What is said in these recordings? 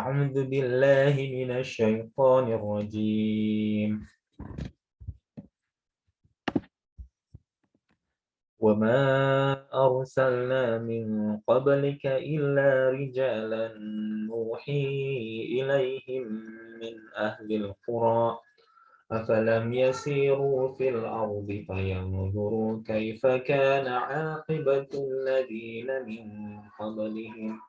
أعوذ بالله من الشيطان الرجيم وما أرسلنا من قبلك إلا رجالا نوحي إليهم من أهل القرى أفلم يسيروا في الأرض فينظروا كيف كان عاقبة الذين من قبلهم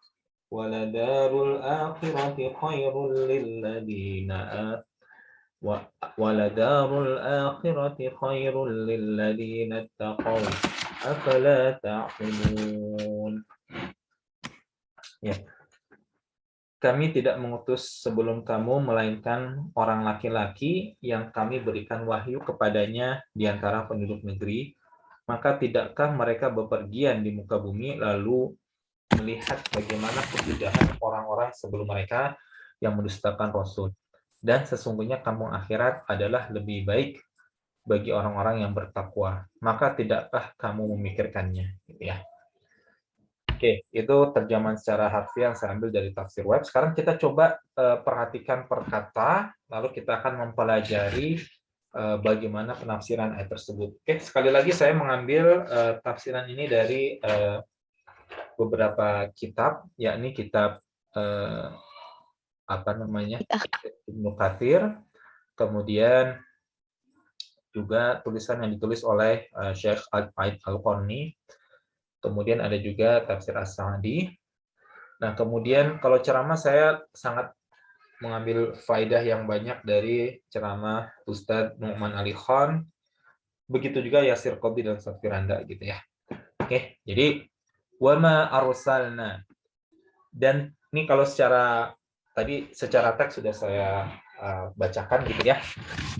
ولدار الآخرة خير للذين ولدار الآخرة خير للذين اتقوا أفلا تعقلون. Ya, kami tidak mengutus sebelum kamu melainkan orang laki-laki yang kami berikan wahyu kepadanya di antara penduduk negeri. Maka tidakkah mereka bepergian di muka bumi lalu melihat bagaimana kesudahan orang-orang sebelum mereka yang mendustakan Rasul. Dan sesungguhnya kampung akhirat adalah lebih baik bagi orang-orang yang bertakwa. Maka tidakkah kamu memikirkannya? Gitu ya. Oke, itu terjemahan secara harfiah yang saya ambil dari tafsir web. Sekarang kita coba perhatikan per kata, lalu kita akan mempelajari bagaimana penafsiran ayat tersebut. Oke, sekali lagi saya mengambil tafsiran ini dari beberapa kitab, yakni kitab Ibnu Katsir, kemudian juga tulisan yang ditulis oleh Syekh Al-Aid Al-Qarni, kemudian ada juga tafsir As-Sa'di. Nah, kemudian kalau ceramah saya sangat mengambil faidah yang banyak dari ceramah Ustadz Nu'man Ali Khan, begitu juga Yasir Qobi dan Ustadz Firanda gitu ya. Oke, jadi wama arsalna. Dan ini kalau secara teks sudah saya bacakan gitu ya.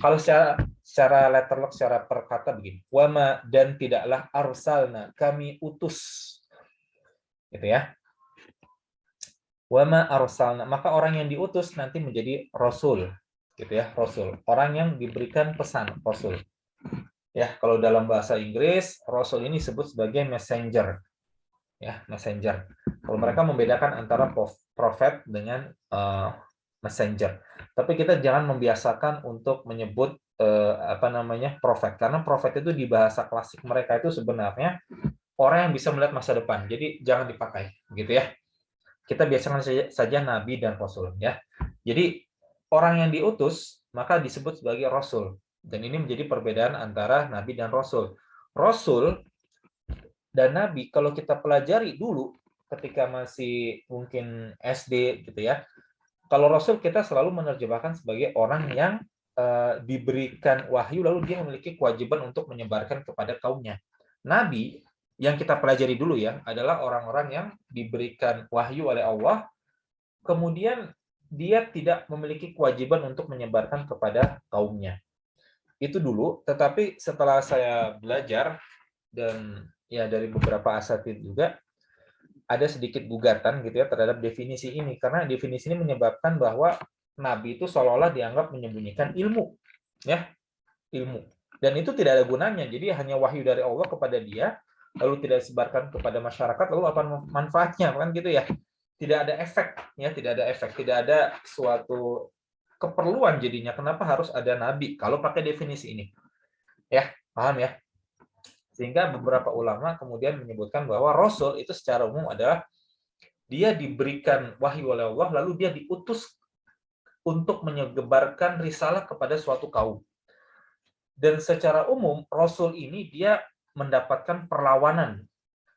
Kalau secara letterlock, secara perkata begini, wama dan tidaklah arsalna kami utus, gitu ya. Wama arsalna, maka orang yang diutus nanti menjadi rasul, gitu ya, rasul. Orang yang diberikan pesan, rasul. Ya, kalau dalam bahasa Inggris, rasul ini disebut sebagai messenger. Ya, messenger. Kalau mereka membedakan antara prophet dengan messenger. Tapi kita jangan membiasakan untuk menyebut prophet, karena prophet itu di bahasa klasik mereka itu sebenarnya orang yang bisa melihat masa depan. Jadi jangan dipakai, gitu ya. Kita biasakan saja nabi dan rasul ya. Jadi orang yang diutus maka disebut sebagai rasul. Dan ini menjadi perbedaan antara nabi dan rasul. Rasul dan nabi kalau kita pelajari dulu ketika masih mungkin SD gitu ya. Kalau rasul kita selalu menerjemahkan sebagai orang yang diberikan wahyu lalu dia memiliki kewajiban untuk menyebarkan kepada kaumnya. Nabi yang kita pelajari dulu ya adalah orang-orang yang diberikan wahyu oleh Allah, kemudian dia tidak memiliki kewajiban untuk menyebarkan kepada kaumnya. Itu dulu, tetapi setelah saya belajar dan ya dari beberapa asatidz juga ada sedikit gugatan gitu ya terhadap definisi ini, karena definisi ini menyebabkan bahwa nabi itu seolah-olah dianggap menyembunyikan ilmu, ya, ilmu. Dan itu tidak ada gunanya. Jadi hanya wahyu dari Allah kepada dia, lalu tidak disebarkan kepada masyarakat, lalu apa manfaatnya, kan gitu ya? Tidak ada efek, ya, tidak ada efek, tidak ada suatu keperluan jadinya. Kenapa harus ada nabi kalau pakai definisi ini? Ya, paham ya? Sehingga beberapa ulama kemudian menyebutkan bahwa rasul itu secara umum adalah dia diberikan wahyu oleh Allah, lalu dia diutus untuk menyebarkan risalah kepada suatu kaum. Dan secara umum, Rasul ini dia mendapatkan perlawanan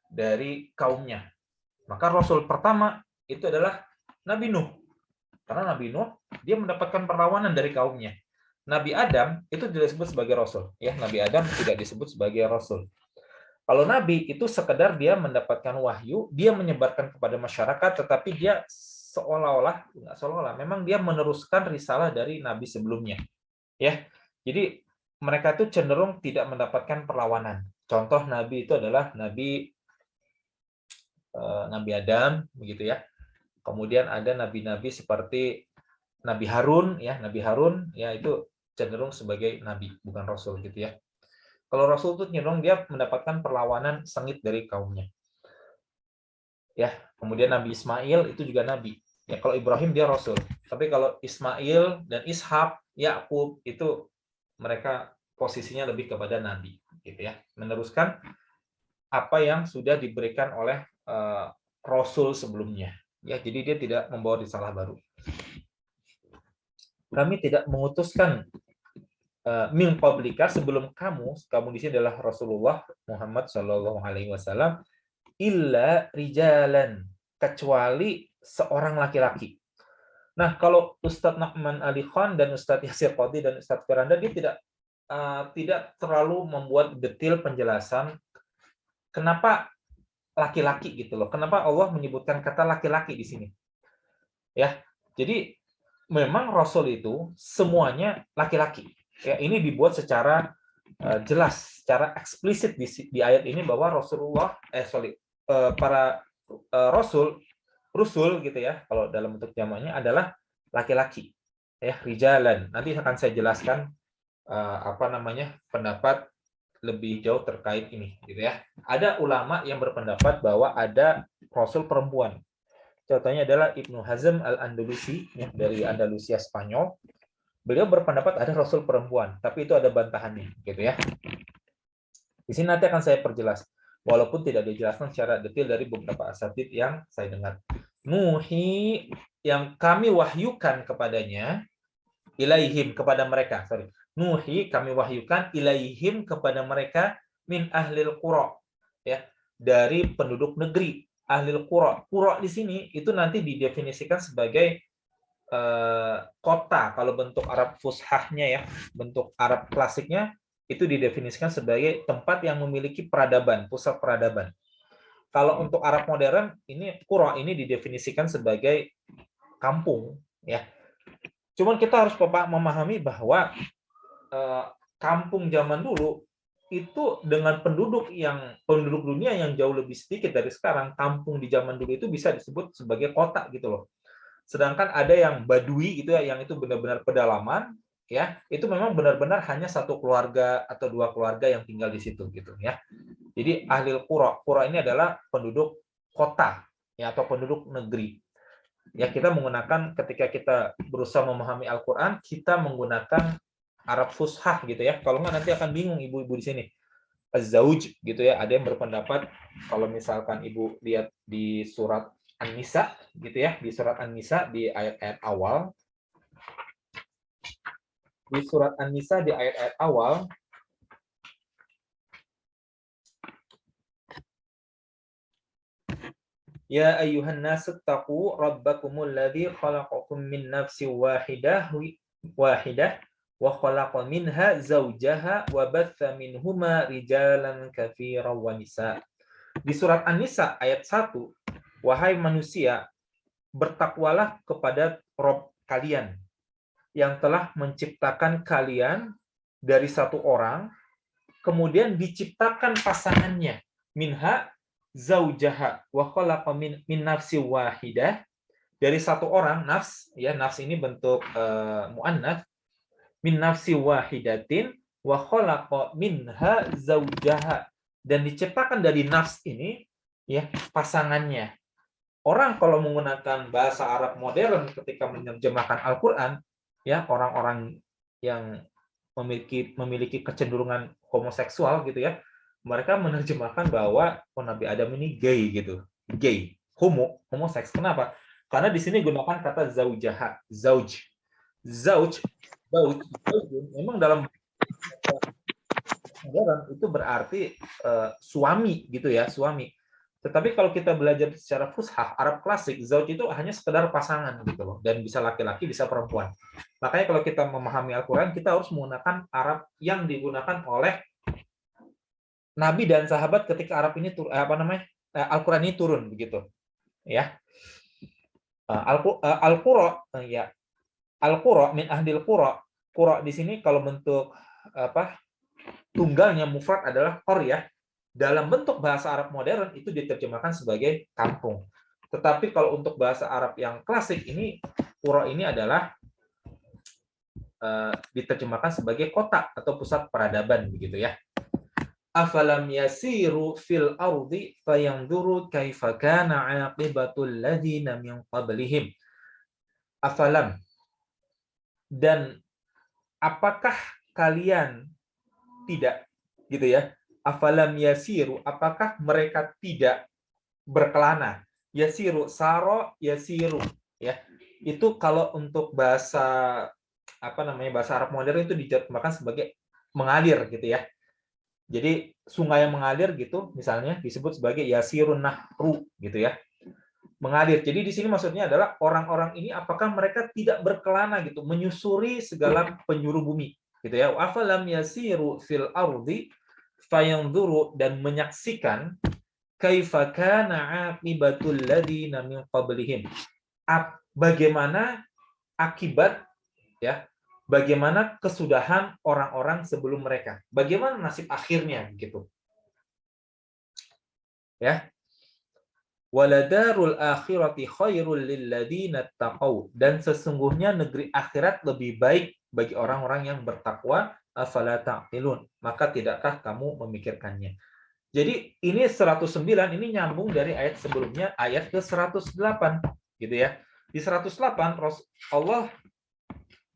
dari kaumnya. Maka Rasul pertama itu adalah Nabi Nuh. Karena Nabi Nuh, dia mendapatkan perlawanan dari kaumnya. Nabi Adam itu tidak disebut sebagai Rasul. Ya, Nabi Adam tidak disebut sebagai Rasul. Kalau Nabi itu sekedar dia mendapatkan wahyu, dia menyebarkan kepada masyarakat, tetapi dia seolah-olah, memang dia meneruskan risalah dari Nabi sebelumnya. Ya, jadi mereka itu cenderung tidak mendapatkan perlawanan. Contoh Nabi itu adalah Nabi Adam, begitu ya. Kemudian ada nabi-nabi seperti Nabi Harun, ya Nabi Harun, ya itu cenderung sebagai nabi, bukan rasul, gitu ya. Kalau rasul itu cenderung dia mendapatkan perlawanan sengit dari kaumnya. Ya, kemudian Nabi Ismail itu juga nabi. Ya, kalau Ibrahim dia rasul. Tapi kalau Ismail dan Ishak, Yakub itu mereka posisinya lebih kepada nabi, gitu ya. Meneruskan apa yang sudah diberikan oleh rasul sebelumnya. Ya, jadi dia tidak membawa risalah baru. Kami tidak mengutuskan min qablika sebelum kamu di sini adalah Rasulullah Muhammad Shallallahu Alaihi Wasallam, illa rijalan, kecuali seorang laki-laki. Nah, kalau Ustadz Nahman Ali Khan dan Ustadz Yasir Qadhi dan Ustadz Firanda, dia tidak terlalu membuat detail penjelasan kenapa laki-laki gitu loh. Kenapa Allah menyebutkan kata laki-laki di sini? Ya, jadi memang Rasul itu semuanya laki-laki. Ya, ini dibuat secara jelas, secara eksplisit di ayat ini bahwa Rasulullah, para Rasul gitu ya, kalau dalam bentuk jamaknya adalah laki-laki, ya, rijalan. Nanti akan saya jelaskan pendapat lebih jauh terkait ini, gitu ya. Ada ulama yang berpendapat bahwa ada Rasul perempuan. Contohnya adalah Ibnu Hazm Al-Andalusi, ya, dari Andalusia Spanyol. Beliau berpendapat ada Rasul perempuan, tapi itu ada bantahannya, gitu ya. Di sini nanti akan saya perjelas, walaupun tidak dijelaskan secara detail dari beberapa asatid yang saya dengar. Nuhi, yang kami wahyukan kepadanya, ilaihim, kepada mereka. Nuhi, kami wahyukan ilaihim, kepada mereka, min ahlil qura, ya, dari penduduk negeri. Ahlil qura. Qura di sini itu nanti didefinisikan sebagai kota. Kalau bentuk Arab fushahnya, ya, bentuk Arab klasiknya itu didefinisikan sebagai tempat yang memiliki peradaban, pusat peradaban. Kalau untuk Arab modern ini qura ini didefinisikan sebagai kampung, ya. Cuman kita harus memahami bahwa kampung zaman dulu itu dengan penduduk dunia yang jauh lebih sedikit dari sekarang, kampung di zaman dulu itu bisa disebut sebagai kota gitu loh. Sedangkan ada yang badui gitu ya, yang itu benar-benar pedalaman, ya, itu memang benar-benar hanya satu keluarga atau dua keluarga yang tinggal di situ gitu ya. Jadi ahlil qura, qura ini adalah penduduk kota, ya, atau penduduk negeri. Ya, kita menggunakan, ketika kita berusaha memahami Al-Qur'an, kita menggunakan Arab fushah gitu ya. Kalau nggak nanti akan bingung ibu-ibu di sini. Az-zauj gitu ya. Ada yang berpendapat kalau misalkan ibu lihat di surat An-Nisa gitu ya, di surat An-Nisa di ayat-ayat awal. Di surat An-Nisa di ayat-ayat awal Ya ayyuhan nasu taqu rabbakumul ladzi khalaqakum min nafsin wahidah wa khalaqa minha zawjaha wa batha minhuma rijalan katsiran wa nisa. Di surat An-Nisa ayat 1, wahai manusia, bertakwalah kepada Rabb kalian yang telah menciptakan kalian dari satu orang, kemudian diciptakan pasangannya, minha zaujaha wa khalaqa min nafsi wahidah, dari satu orang, nafs, ya, nafs ini bentuk muannats, min nafsi wahidatin wa khalaqa minha zaujaha, dan diciptakan dari nafs ini, ya, pasangannya. Orang kalau menggunakan bahasa Arab modern ketika menerjemahkan Al-Qur'an, ya, orang-orang yang memiliki kecenderungan homoseksual gitu ya, mereka menerjemahkan bahwa Nabi Adam ini gay gitu. Gay, homoseks. Kenapa? Karena di sini gunakan kata zaujaha, zauj. Zauj memang dalam modern itu berarti suami gitu ya, suami. Tetapi kalau kita belajar secara fushah Arab klasik, zauj itu hanya sekedar pasangan gitu loh, dan bisa laki-laki bisa perempuan. Makanya kalau kita memahami Al-Qur'an, kita harus menggunakan Arab yang digunakan oleh Nabi dan sahabat ketika Al-Qur'an ini turun begitu. Ya. Al-Qura, ya. Al-Qura min ahdil qura. Qura di sini kalau bentuk tunggalnya mufrad adalah qaryah. Dalam bentuk bahasa Arab modern itu diterjemahkan sebagai kampung. Tetapi kalau untuk bahasa Arab yang klasik ini, qura ini adalah diterjemahkan sebagai kota atau pusat peradaban begitu ya. Afalam yasiru fil ardi fayanzuru kaifa kana aqibatul ladzina min qablihim. afalam, dan apakah kalian tidak, gitu ya, afalam yasiru, apakah mereka tidak berkelana, yasiru, saro yasiru, ya, itu kalau untuk bahasa bahasa Arab modern itu diterjemahkan sebagai mengalir, gitu ya. Jadi sungai yang mengalir gitu, misalnya disebut sebagai yasirun nahru, gitu ya, mengalir. Jadi di sini maksudnya adalah orang-orang ini apakah mereka tidak berkelana gitu, menyusuri segala penjuru bumi, gitu ya. Afalam yasiru fil ardi fayanzuru, dan menyaksikan kaifa kana aqibatul ladzina min qablihim. Bagaimana akibat, ya, bagaimana kesudahan orang-orang sebelum mereka, bagaimana nasib akhirnya gitu, ya. Waladarul akhirati khairul lilladzina taqau, dan sesungguhnya negeri akhirat lebih baik bagi orang-orang yang bertakwa. Afala ta'qilun, maka tidakkah kamu memikirkannya. Jadi ini 109 ini nyambung dari ayat sebelumnya, ayat ke 108, gitu ya. Di 108 Allah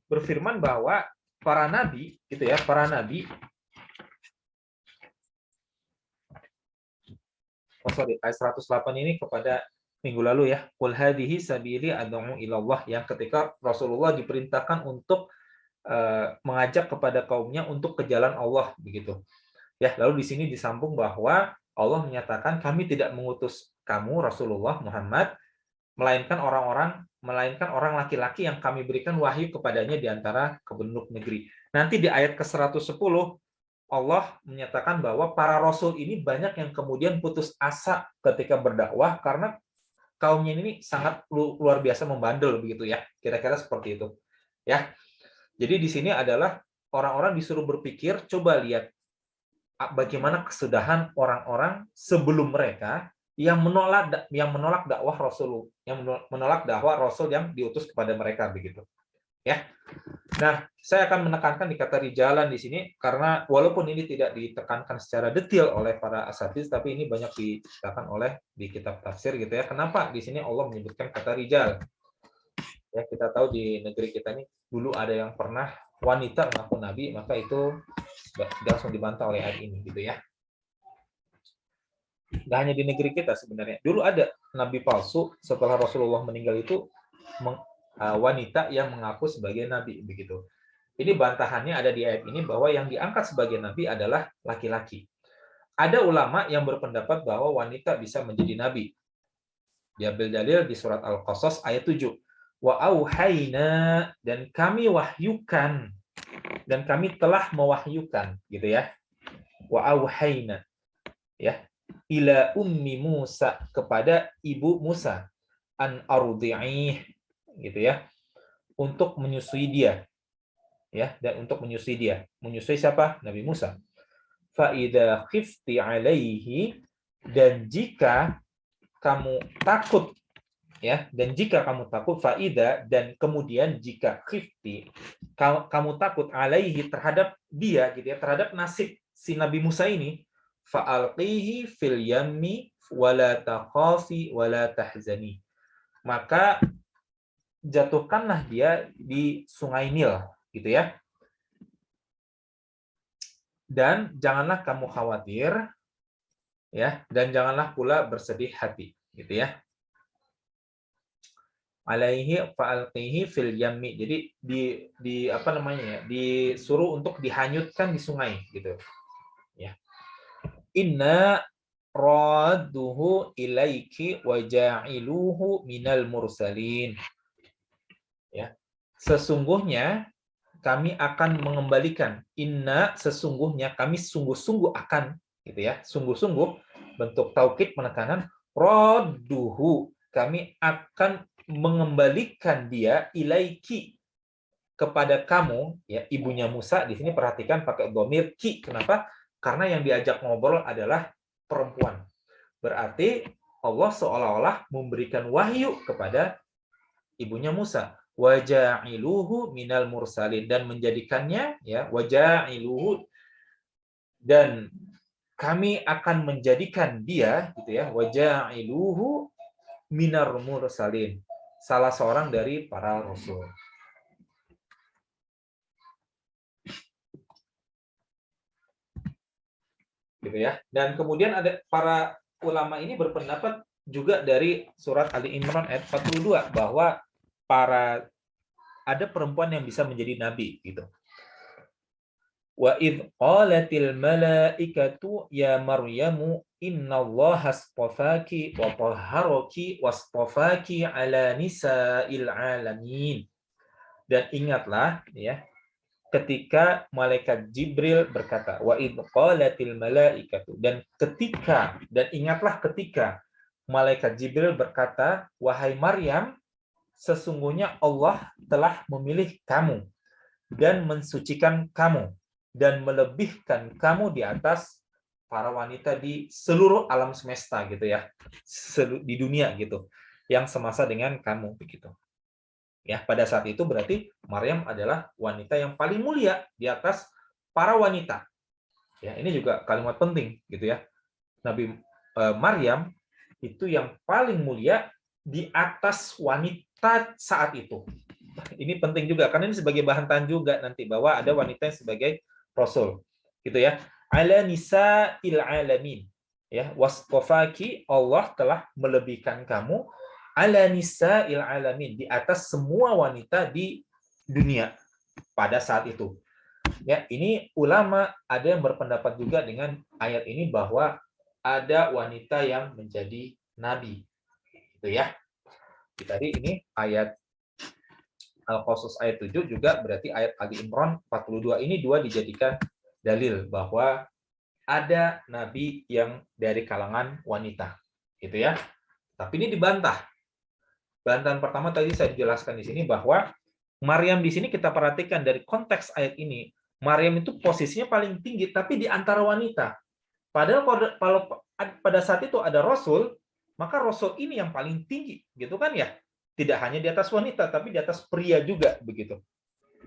berfirman bahwa para nabi, gitu ya, para nabi, ayat 108 ini kepada minggu lalu ya, qul hadhihi sabili ad'u ilallah, yang ketika Rasulullah diperintahkan untuk mengajak kepada kaumnya untuk ke jalan Allah, begitu. Ya, lalu di sini disambung bahwa Allah menyatakan kami tidak mengutus kamu Rasulullah Muhammad melainkan orang laki-laki yang kami berikan wahyu kepadanya di antara penduduk negeri. Nanti di ayat ke-110 Allah menyatakan bahwa para rasul ini banyak yang kemudian putus asa ketika berdakwah karena kaumnya ini sangat luar biasa membandel, begitu ya. Kira-kira seperti itu. Ya. Jadi di sini adalah orang-orang disuruh berpikir, coba lihat bagaimana kesudahan orang-orang sebelum mereka yang menolak dakwah Rasul, yang menolak dakwah Rasul yang diutus kepada mereka, begitu. Ya. Nah, saya akan menekankan di kata rijalan di sini karena walaupun ini tidak ditekankan secara detail oleh para asatiz, tapi ini banyak ditekankan oleh di kitab tafsir, gitu ya. Kenapa di sini Allah menyebutkan kata rijal? Ya, kita tahu di negeri kita ini dulu ada yang pernah wanita mengaku nabi, maka itu langsung dibantah oleh ayat ini, gitu ya. Nggak hanya di negeri kita sebenarnya. Dulu ada nabi palsu setelah Rasulullah meninggal itu, wanita yang mengaku sebagai nabi, begitu. Ini bantahannya ada di ayat ini bahwa yang diangkat sebagai nabi adalah laki-laki. Ada ulama yang berpendapat bahwa wanita bisa menjadi nabi. Diambil dalil di surat Al-Qasas ayat 7. Wa auhayna, dan kami wahyukan, dan kami telah mewahyukan, gitu ya. Wa auhayna, ya, ila ummi Musa, kepada ibu Musa, an ardi'ih, gitu ya, untuk menyusui dia, ya, dan untuk menyusui dia. Menyusui siapa? Nabi Musa. Fa idza khifti alaihi, dan jika kamu takut, ya, dan jika kamu takut, faida, dan kemudian jika khifti, kamu takut, alaihi, terhadap dia, gitu ya, terhadap nasib si Nabi Musa ini, fa'alqihi fil yammi wala takhafi wala tahzani, maka jatuhkanlah dia di sungai Nil, gitu ya, dan janganlah kamu khawatir, ya, dan janganlah pula bersedih hati, gitu ya. Alaihi fa'alqihi fil yammi. Jadi disuruh untuk dihanyutkan di sungai, gitu. Ya. Inna radduhu ilaiki wa ja'iluhu minal mursalin. Ya. Sesungguhnya kami akan mengembalikan. Inna, sesungguhnya, kami sungguh-sungguh akan, gitu ya. Sungguh-sungguh, bentuk taukid penekanan, radduhu, kami akan mengembalikan dia, ilaiki, kepada kamu, ya, ibunya Musa. Di sini perhatikan pakai dhamir ki. Kenapa? Karena yang diajak ngobrol adalah perempuan. Berarti Allah seolah-olah memberikan wahyu kepada ibunya Musa. Waja'iluhu minal mursalin, dan menjadikannya, ya, waja'iluhu, dan kami akan menjadikan dia, gitu ya, waja'iluhu minar mursalin, salah seorang dari para rasul. Gitu ya. Dan kemudian ada para ulama ini berpendapat juga dari surat Ali Imran ayat 42 bahwa ada perempuan yang bisa menjadi nabi gitu. Wa idh qalatil malaikatu ya Maryamu innallaha astafaki wa tahharaki wastafaki ala nisa'il alamin. Dan ingatlah ya, ketika malaikat Jibril berkata, wa idh qalatil malaikatu, dan ingatlah ketika malaikat Jibril berkata, wahai Maryam, sesungguhnya Allah telah memilih kamu dan mensucikan kamu dan melebihkan kamu di atas para wanita di seluruh alam semesta gitu ya, di dunia gitu, yang semasa dengan kamu begitu. Ya, pada saat itu berarti Maryam adalah wanita yang paling mulia di atas para wanita. Ya, ini juga kalimat penting gitu ya. Nabi Maryam itu yang paling mulia di atas wanita saat itu. Ini penting juga karena ini sebagai bahan tahan juga nanti bahwa ada wanita yang sebagai rasul gitu ya. Ala nisa'il alamin, ya, wasqafaki, Allah telah melebihkan kamu ala nisa'il alamin, di atas semua wanita di dunia pada saat itu. Ya, ini ulama ada yang berpendapat juga dengan ayat ini bahwa ada wanita yang menjadi nabi gitu ya. Tadi ini ayat Al-Qasas ayat 7 juga berarti ayat Ali Imran 42 ini dua dijadikan dalil bahwa ada nabi yang dari kalangan wanita. Gitu ya. Tapi ini dibantah. Bantahan pertama tadi saya jelaskan di sini bahwa Maryam di sini kita perhatikan dari konteks ayat ini, Maryam itu posisinya paling tinggi tapi di antara wanita. Padahal kalau pada saat itu ada rasul, maka rasul ini yang paling tinggi, gitu kan ya? Tidak hanya di atas wanita, tapi di atas pria juga begitu.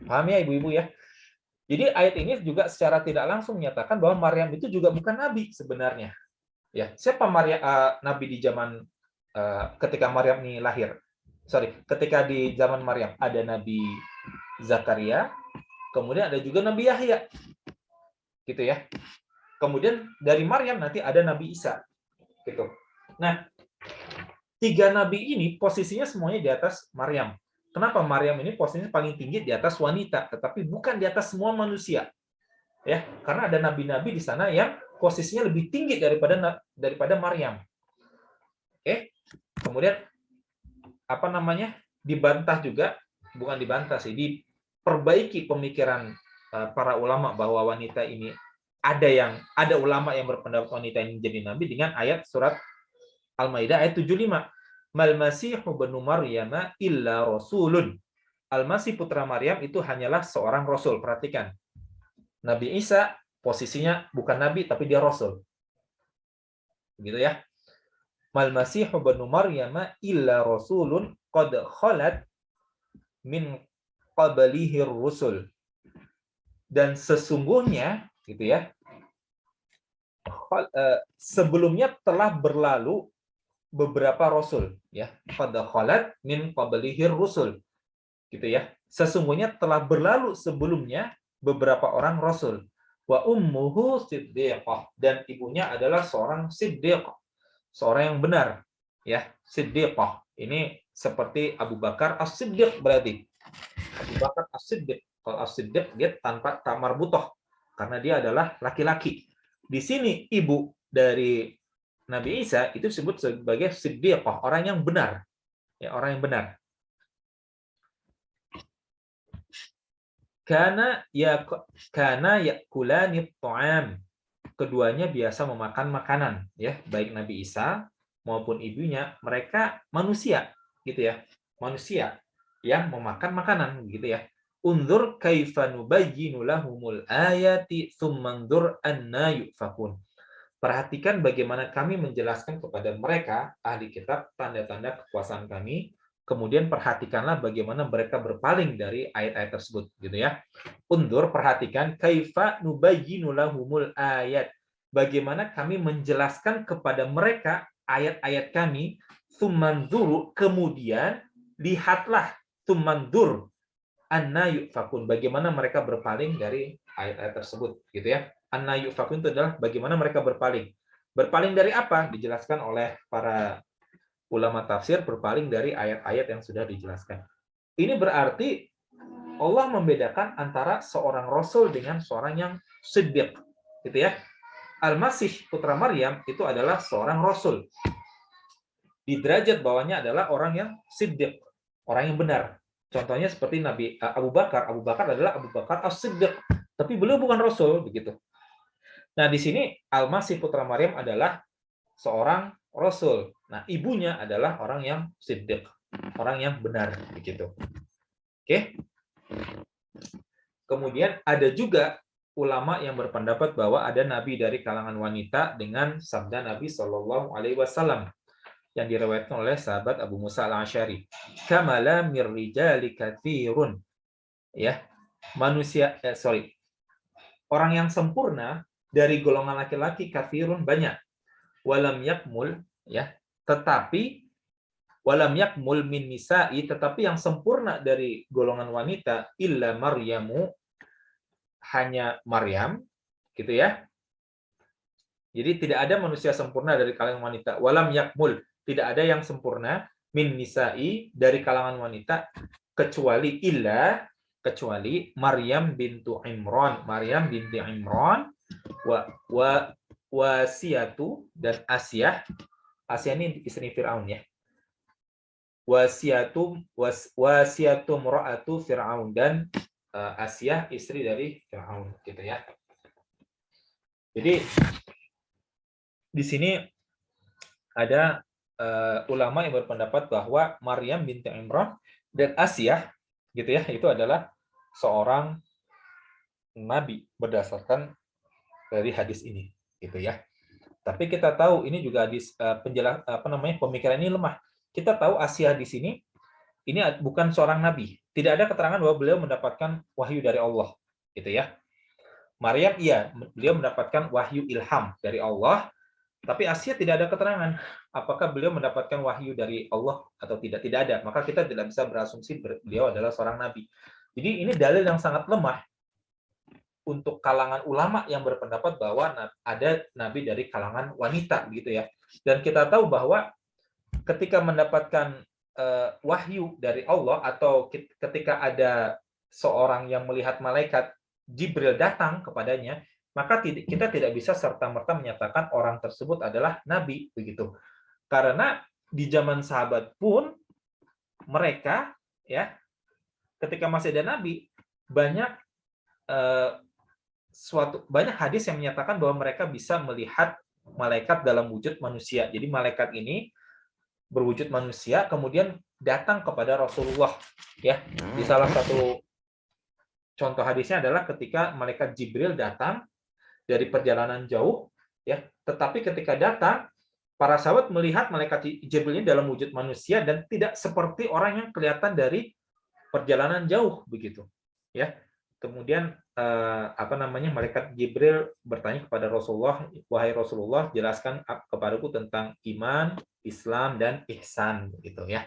Paham ya ibu-ibu ya? Jadi ayat ini juga secara tidak langsung menyatakan bahwa Maryam itu juga bukan nabi sebenarnya. Ya, siapa nabi di zaman ketika Maryam ini lahir? Ketika di zaman Maryam ada Nabi Zakaria, kemudian ada juga Nabi Yahya. Gitu ya. Kemudian dari Maryam nanti ada Nabi Isa. Gitu. Nah, tiga nabi ini posisinya semuanya di atas Maryam. Kenapa Maryam ini posisinya paling tinggi di atas wanita, tetapi bukan di atas semua manusia. Ya, karena ada nabi-nabi di sana yang posisinya lebih tinggi daripada Maryam. Oke. Kemudian dibantah juga, bukan dibantah sih, diperbaiki pemikiran para ulama bahwa wanita ini ada ulama yang berpendapat wanita ini menjadi nabi dengan ayat surat Al-Maidah ayat 75. Mal masihu ibnu Maryam illa rasulun. Al-Masih putra Maryam itu hanyalah seorang rasul. Perhatikan. Nabi Isa posisinya bukan nabi tapi dia rasul. Begitu ya. Mal masihu ibnu Maryam illa rasulun qad khalat min qablihi rusul. Dan sesungguhnya gitu ya. Sebelumnya telah berlalu beberapa rasul ya, pada khalat min qablihir rusul gitu ya, sesungguhnya telah berlalu sebelumnya beberapa orang rasul. Wa ummuhu siddiqah, dan ibunya adalah seorang siddiq, seorang yang benar ya. Siddiqah ini seperti Abu Bakar As-Siddiq, berarti Abu Bakar As-Siddiq. Kalau As-Siddiq dia tanpa tamar butoh karena dia adalah laki-laki. Di sini ibu dari Nabi Isa itu disebut sebagai siddiqah, orang yang benar. Ya, orang yang benar. Karena yakulani ta'am. Keduanya biasa memakan makanan, ya, baik Nabi Isa maupun ibunya, mereka manusia, gitu ya. Manusia yang memakan makanan, gitu ya. Unzur kaifa nubayyinu lahumul ayati tsumma anzur anna yufakun. Perhatikan bagaimana kami menjelaskan kepada mereka, ahli kitab, tanda-tanda kekuasaan kami. Kemudian perhatikanlah bagaimana mereka berpaling dari ayat-ayat tersebut, gitu ya. Undur, perhatikan, kaifa nubayyinu lahumul ayat. Bagaimana kami menjelaskan kepada mereka ayat-ayat kami, tsummanzuru, kemudian lihatlah, tumandur anna yufakun, bagaimana mereka berpaling dari ayat-ayat tersebut, gitu ya. Anna yufakun itu adalah bagaimana mereka berpaling. Berpaling dari apa? Dijelaskan oleh para ulama tafsir, berpaling dari ayat-ayat yang sudah dijelaskan. Ini berarti Allah membedakan antara seorang rasul dengan seorang yang siddiq, gitu ya. Al-Masih putra Maryam itu adalah seorang rasul. Di derajat bawahnya adalah orang yang siddiq, orang yang benar. Contohnya seperti Nabi Abu Bakar. Abu Bakar adalah Abu Bakar as-Siddiq, tapi beliau bukan rasul, begitu. Nah, di sini Al-Masih putra Maryam adalah seorang rasul. Nah, ibunya adalah orang yang siddiq, orang yang benar, begitu. Oke. Kemudian ada juga ulama yang berpendapat bahwa ada nabi dari kalangan wanita dengan sabda Nabi Shallallahu Alaihi Wasallam yang diriwayatkan oleh sahabat Abu Musa al-Asy'ari. Kamala mirrijali katsirun. Ya, manusia orang yang sempurna dari golongan laki-laki katsirun banyak. Walam yakmul, ya, tetapi walam yakmul min nisa'i, tetapi yang sempurna dari golongan wanita illa Maryamu, hanya Maryam, gitu ya. Jadi tidak ada manusia sempurna dari kalangan wanita. Walam yakmul, tidak ada yang sempurna min nisa'i, dari kalangan wanita, kecuali Maryam bintu Imran, Maryam binti Imran, Wasiyatu, dan Asyah. Asyah ini istri Fir'aun, ya. Wasiyatu mura'atu Fir'aun, dan Asyah istri dari Fir'aun, gitu ya. Jadi di sini ada ulama yang berpendapat bahwa Maryam binti Imran dan Asyah, gitu ya, itu adalah seorang nabi berdasarkan dari hadis ini, gitu ya. Tapi kita tahu ini juga hadis pemikiran ini lemah. Kita tahu Asyah di sini ini bukan seorang nabi. Tidak ada keterangan bahwa beliau mendapatkan wahyu dari Allah, gitu ya. Maryam iya, beliau mendapatkan wahyu ilham dari Allah, tapi Asyah tidak ada keterangan apakah beliau mendapatkan wahyu dari Allah atau tidak. Tidak ada. Maka kita tidak bisa berasumsi beliau adalah seorang nabi. Jadi ini dalil yang sangat lemah untuk kalangan ulama yang berpendapat bahwa ada nabi dari kalangan wanita, gitu ya. Dan kita tahu bahwa ketika mendapatkan wahyu dari Allah, atau ketika ada seorang yang melihat malaikat Jibril datang kepadanya, maka kita tidak bisa serta-merta menyatakan orang tersebut adalah nabi, begitu. Karena di zaman sahabat pun mereka, ya, ketika masih ada nabi, banyak hadis yang menyatakan bahwa mereka bisa melihat malaikat dalam wujud manusia. Jadi malaikat ini berwujud manusia kemudian datang kepada Rasulullah, ya. Di salah satu contoh hadisnya adalah ketika malaikat Jibril datang dari perjalanan jauh, ya, tetapi ketika datang para sahabat melihat malaikat Jibril ini dalam wujud manusia dan tidak seperti orang yang kelihatan dari perjalanan jauh, begitu, ya. Kemudian malaikat Jibril bertanya kepada Rasulullah, wahai Rasulullah, jelaskan kepadaku tentang iman, Islam, dan ihsan, gitu ya.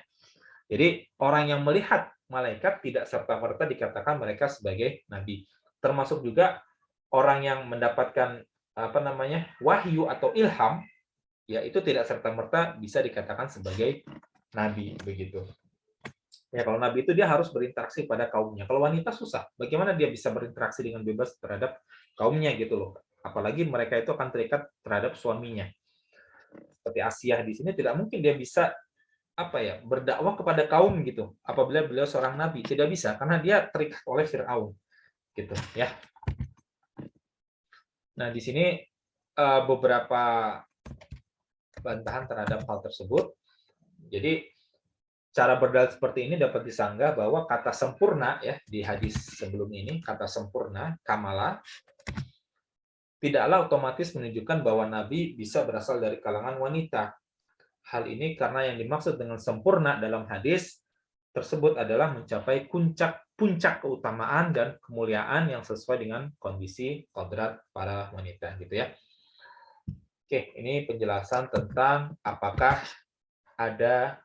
Jadi orang yang melihat malaikat tidak serta-merta dikatakan mereka sebagai nabi. Termasuk juga orang yang mendapatkan wahyu atau ilham, ya, itu tidak serta-merta bisa dikatakan sebagai nabi, begitu. Ya, kalau nabi itu dia harus berinteraksi pada kaumnya. Kalau wanita susah. Bagaimana dia bisa berinteraksi dengan bebas terhadap kaumnya, gitu loh. Apalagi mereka itu akan terikat terhadap suaminya. Seperti Asyah di sini tidak mungkin dia bisa berdakwah kepada kaum, gitu. Apabila beliau seorang nabi, tidak bisa karena dia terikat oleh Firaun, gitu ya. Nah, di sini beberapa bantahan terhadap hal tersebut. Jadi cara berdalil seperti ini dapat disanggah bahwa kata sempurna, ya, di hadis sebelum ini, kata sempurna, kamala, tidaklah otomatis menunjukkan bahwa nabi bisa berasal dari kalangan wanita. Hal ini karena yang dimaksud dengan sempurna dalam hadis tersebut adalah mencapai puncak keutamaan dan kemuliaan yang sesuai dengan kondisi kodrat para wanita, gitu ya. Oke, ini penjelasan tentang apakah ada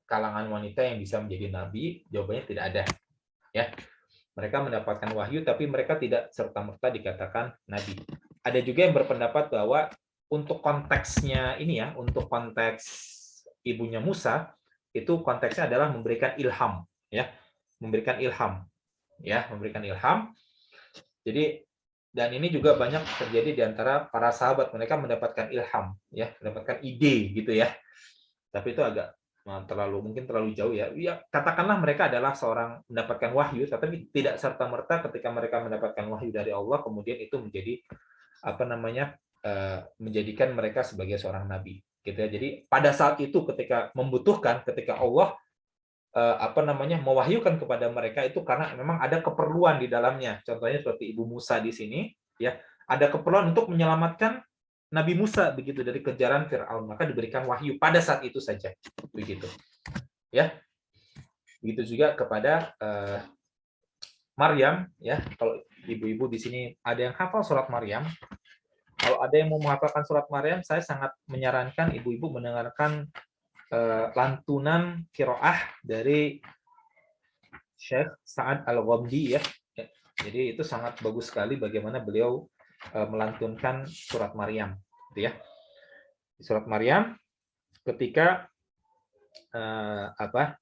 kalangan wanita yang bisa menjadi nabi? Jawabannya tidak ada. Ya, mereka mendapatkan wahyu, tapi mereka tidak serta-merta dikatakan nabi. Ada juga yang berpendapat bahwa untuk konteksnya ini ya, untuk konteks ibunya Musa, itu konteksnya adalah memberikan ilham, ya, memberikan ilham, ya, memberikan ilham. Jadi dan ini juga banyak terjadi di antara para sahabat, mereka mendapatkan ilham, ya, mendapatkan ide gitu ya. Tapi itu agak mungkin terlalu jauh ya. Ya, katakanlah mereka adalah seorang mendapatkan wahyu, tapi tidak serta merta ketika mereka mendapatkan wahyu dari Allah kemudian itu menjadi apa namanya menjadikan mereka sebagai seorang nabi. Gitu ya. Jadi pada saat itu ketika membutuhkan, ketika Allah apa namanya mewahyukan kepada mereka itu karena memang ada keperluan di dalamnya. Contohnya seperti Ibu Musa di sini, ya, ada keperluan untuk menyelamatkan Nabi Musa begitu dari kejaran Firaun, maka diberikan wahyu pada saat itu saja, begitu. Ya, begitu juga kepada Maryam, ya. Kalau ibu-ibu di sini ada yang hafal surat Maryam, kalau ada yang mau menghafalkan surat Maryam, saya sangat menyarankan ibu-ibu mendengarkan lantunan qiraah dari Syekh Sa'ad Al-Ghamdi ya. Jadi itu sangat bagus sekali bagaimana beliau melantunkan surat Maryam, gitu ya. Di surat Maryam ketika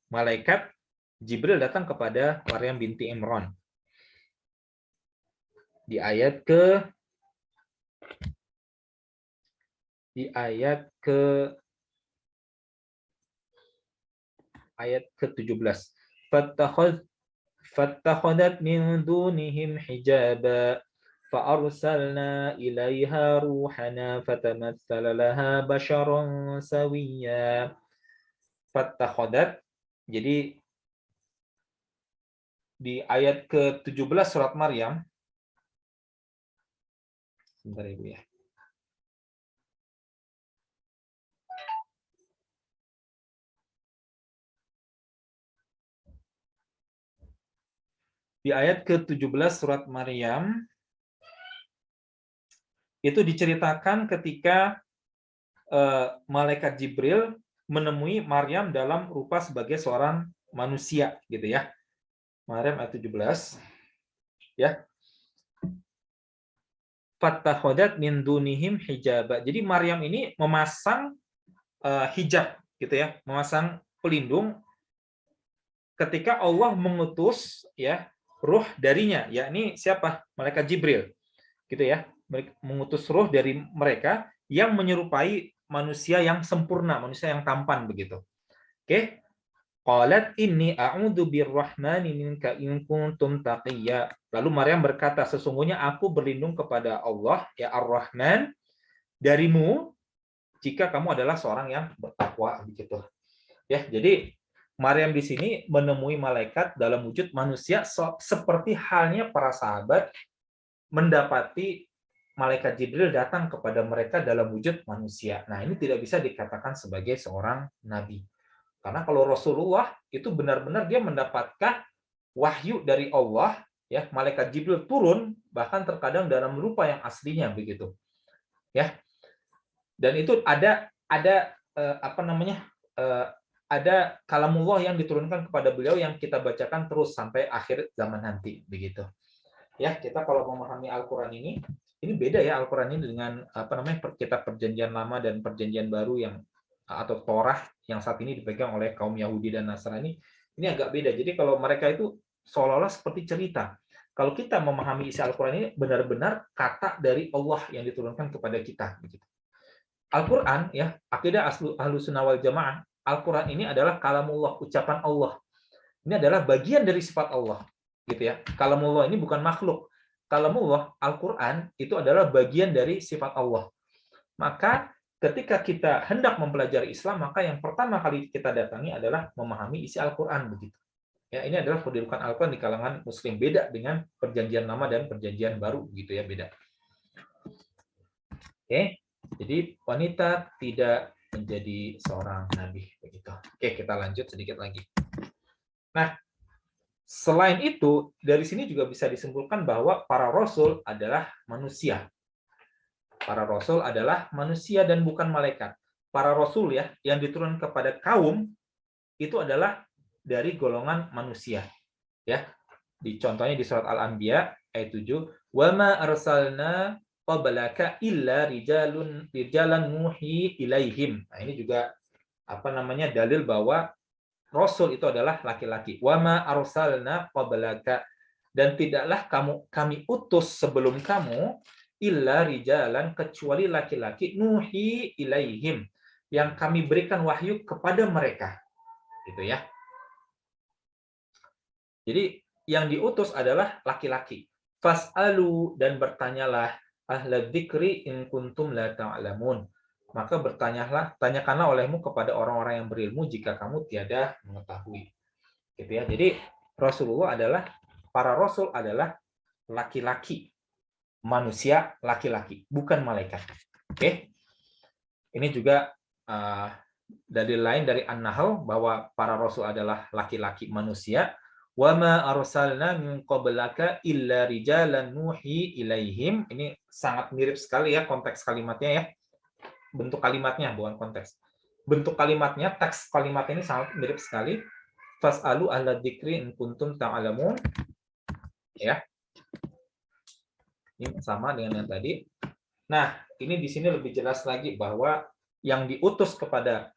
malaikat Jibril datang kepada Maryam binti Imran. Di ayat ke-17. Fattakhadat min dunihim hijaba fa'arsalna ilaiha ruhana fatamatsala laha basharan sawiyya. Fattakhadat, jadi di ayat ke-17 surat Maryam, sebentar Ibu ya. Di ayat ke-17 surat Maryam, itu diceritakan ketika malaikat Jibril menemui Maryam dalam rupa sebagai seorang manusia, gitu ya. Maryam ayat 17. Ya. Fattakhadat min dunihim hijaba. Jadi Maryam ini memasang hijab, gitu ya, memasang pelindung ketika Allah mengutus ya ruh darinya, yakni siapa? Malaikat Jibril, gitu ya, mengutus ruh dari mereka yang menyerupai manusia yang sempurna, manusia yang tampan begitu. Oke. Qalat inni a'udzu birrahmani minka in kuntum taqiyya. Lalu Maryam berkata, sesungguhnya aku berlindung kepada Allah ya Ar-Rahman darimu jika kamu adalah seorang yang bertakwa begitu. Ya, jadi Maryam di sini menemui malaikat dalam wujud manusia seperti halnya para sahabat mendapati malaikat Jibril datang kepada mereka dalam wujud manusia. Nah, ini tidak bisa dikatakan sebagai seorang nabi. Karena kalau Rasulullah itu benar-benar dia mendapatkan wahyu dari Allah, ya, malaikat Jibril turun bahkan terkadang dalam rupa yang aslinya begitu. Ya. Dan itu ada apa namanya? Ada kalamullah yang diturunkan kepada beliau yang kita bacakan terus sampai akhir zaman nanti begitu. Ya, kita kalau memahami Al-Qur'an ini beda ya Al-Qur'an ini dengan apa namanya kitab perjanjian lama dan perjanjian baru yang atau Torah yang saat ini dipegang oleh kaum Yahudi dan Nasrani. Ini agak beda. Jadi kalau mereka itu seolah-olah seperti cerita. Kalau kita memahami isi Al-Qur'an ini benar-benar kata dari Allah yang diturunkan kepada kita begitu. Al-Qur'an ya, akidah Ahlussunnah wal Jamaah, Al-Qur'an ini adalah kalamullah, ucapan Allah. Ini adalah bagian dari sifat Allah, gitu ya. Kalamullah ini bukan makhluk. Kalamullah, Al-Qur'an itu adalah bagian dari sifat Allah. Maka ketika kita hendak mempelajari Islam, maka yang pertama kali kita datangi adalah memahami isi Al-Qur'an begitu. Ya, ini adalah kedudukan Al-Qur'an di kalangan Muslim, beda dengan perjanjian lama dan perjanjian baru, gitu ya, beda. Oke. Jadi wanita tidak menjadi seorang nabi begitu. Oke, kita lanjut sedikit lagi. Nah, selain itu dari sini juga bisa disimpulkan bahwa para rasul adalah manusia. Para rasul adalah manusia dan bukan malaikat. Para rasul ya yang diturunkan kepada kaum itu adalah dari golongan manusia. Ya, contohnya di surat Al-Anbiya ayat 7, "Wa ma arsalna qablaka illa rijalan nuhi ilaihim." Nah, ini juga dalil bahwa rasul itu adalah laki-laki. Wa ma arsalna qablaka, dan tidaklah kami utus sebelum kamu illa rijalan, kecuali laki-laki, nuhi ilaihim, yang kami berikan wahyu kepada mereka. Gitu ya. Jadi yang diutus adalah laki-laki. Fas'alu, dan bertanyalah, ahla dzikri in kuntum la ta'lamun. Maka tanyakanlah olehmu kepada orang-orang yang berilmu jika kamu tiada mengetahui. Gitu ya. Jadi para rasul adalah laki-laki, manusia laki-laki, bukan malaikat. Oke. Ini juga dalil lain dari An-Nahl bahwa para rasul adalah laki-laki manusia. Wa ma arsalna min qablaka illa rijalan nuhi ilaihim. Ini sangat mirip sekali ya konteks kalimatnya ya. Bentuk kalimatnya, bukan konteks. Bentuk kalimatnya, teks kalimat ini sangat mirip sekali. Fas'alu ahla dzikri in kuntum ta'lamun. Ya. Ini sama dengan yang tadi. Nah, ini di sini lebih jelas lagi bahwa yang diutus kepada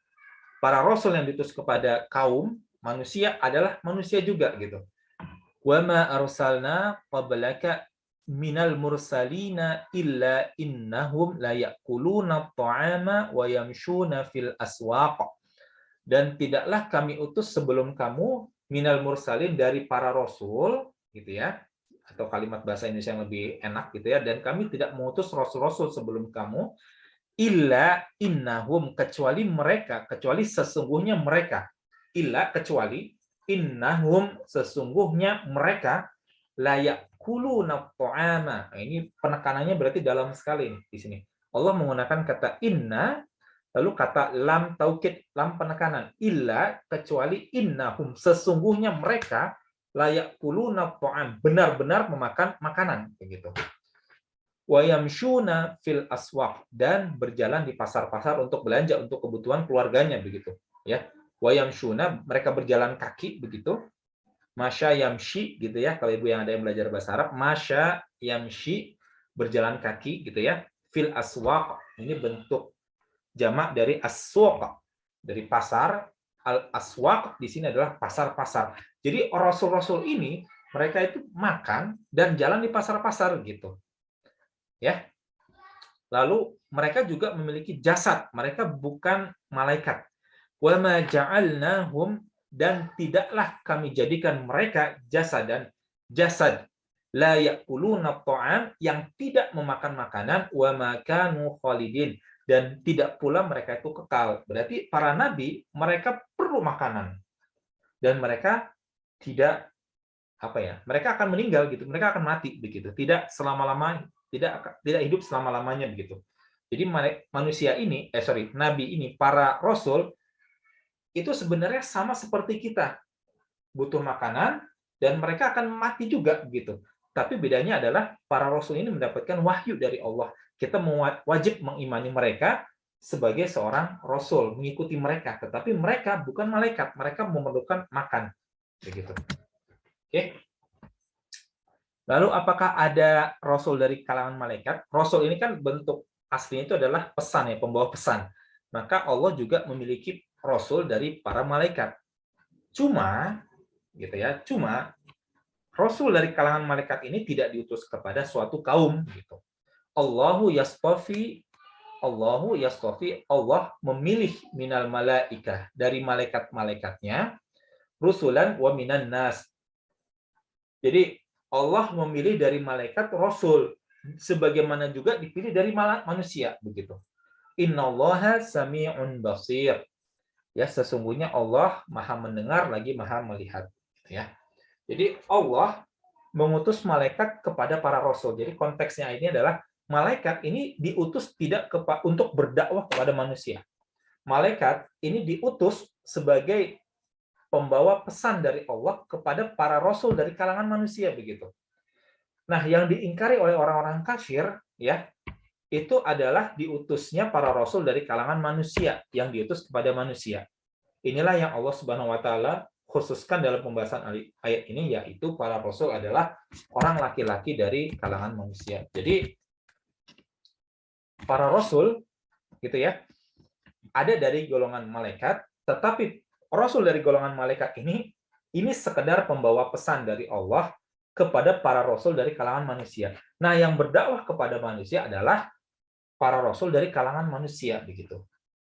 para rasul, yang diutus kepada kaum manusia adalah manusia juga gitu. Wa ma arsalna qablaka minal mursalina illa innahum la ya'kuluna at-ta'ama wa yamshuna fil aswaq. Dan tidaklah kami utus sebelum kamu minal mursalin, dari para rasul gitu ya, atau kalimat bahasa Indonesia yang lebih enak gitu ya, dan kami tidak mengutus rasul-rasul sebelum kamu illa innahum, kecuali sesungguhnya mereka, illa kecuali, innahum sesungguhnya mereka, layak kuluna ta'ama. Nah, ini penekanannya berarti dalam sekali nih, di sini. Allah menggunakan kata inna, lalu kata lam taukid, lam penekanan. Illa, kecuali, innahum sesungguhnya mereka, layak kuluna ta'am, benar-benar memakan makanan, begitu. Wa yamshuna fil aswaq, dan berjalan di pasar-pasar untuk belanja untuk kebutuhan keluarganya, begitu ya. Wa yamshuna, mereka berjalan kaki, begitu. Masya yamshi gitu ya, kalau ibu yang ada yang belajar bahasa Arab, masya yamshi, berjalan kaki gitu ya. Fil aswaq, ini bentuk jamak dari aswaq, dari pasar. Al aswaq di sini adalah pasar-pasar. Jadi rasul-rasul ini mereka itu makan dan jalan di pasar-pasar gitu. Ya. Lalu mereka juga memiliki jasad, mereka bukan malaikat. Wa ma ja'alnahum, dan tidaklah kami jadikan mereka jasad la ya'kuluna ta'am, yang tidak memakan makanan, wa ma kanu khalidin, dan tidak pula mereka itu kekal. Berarti para nabi mereka perlu makanan, dan mereka tidak mereka akan meninggal gitu, mereka akan mati begitu, tidak selama-lamanya, tidak hidup selama-lamanya begitu. Jadi nabi ini, para rasul itu sebenarnya sama seperti kita, butuh makanan dan mereka akan mati juga gitu. Tapi bedanya adalah para rasul ini mendapatkan wahyu dari Allah. Kita wajib mengimani mereka sebagai seorang rasul, mengikuti mereka. Tetapi mereka bukan malaikat, mereka memerlukan makan, begitu. Oke. Lalu apakah ada rasul dari kalangan malaikat? Rasul ini kan bentuk aslinya itu adalah pesan ya, pembawa pesan. Maka Allah juga memiliki rasul dari para malaikat. Cuma rasul dari kalangan malaikat ini tidak diutus kepada suatu kaum gitu. Allah memilih minal malaikah, dari malaikat-malaikatnya, rusulan wa minan nas. Jadi Allah memilih dari malaikat rasul, sebagaimana juga dipilih dari manusia, begitu. Innallaha sami'un basir. Ya, sesungguhnya Allah Maha mendengar lagi Maha melihat, ya. Jadi Allah mengutus malaikat kepada para rasul. Jadi konteksnya ini adalah malaikat ini diutus tidak untuk berdakwah kepada manusia. Malaikat ini diutus sebagai pembawa pesan dari Allah kepada para rasul dari kalangan manusia, begitu. Nah, yang diingkari oleh orang-orang kafir ya, itu adalah diutusnya para rasul dari kalangan manusia, yang diutus kepada manusia. inilah yang Allah Subhanahu wa taala khususkan dalam pembahasan ayat ini, yaitu para rasul adalah orang laki-laki dari kalangan manusia. Jadi para rasul gitu ya, ada dari golongan malaikat, tetapi rasul dari golongan malaikat ini sekedar pembawa pesan dari Allah kepada para rasul dari kalangan manusia. Nah, yang berdakwah kepada manusia adalah para rasul dari kalangan manusia begitu.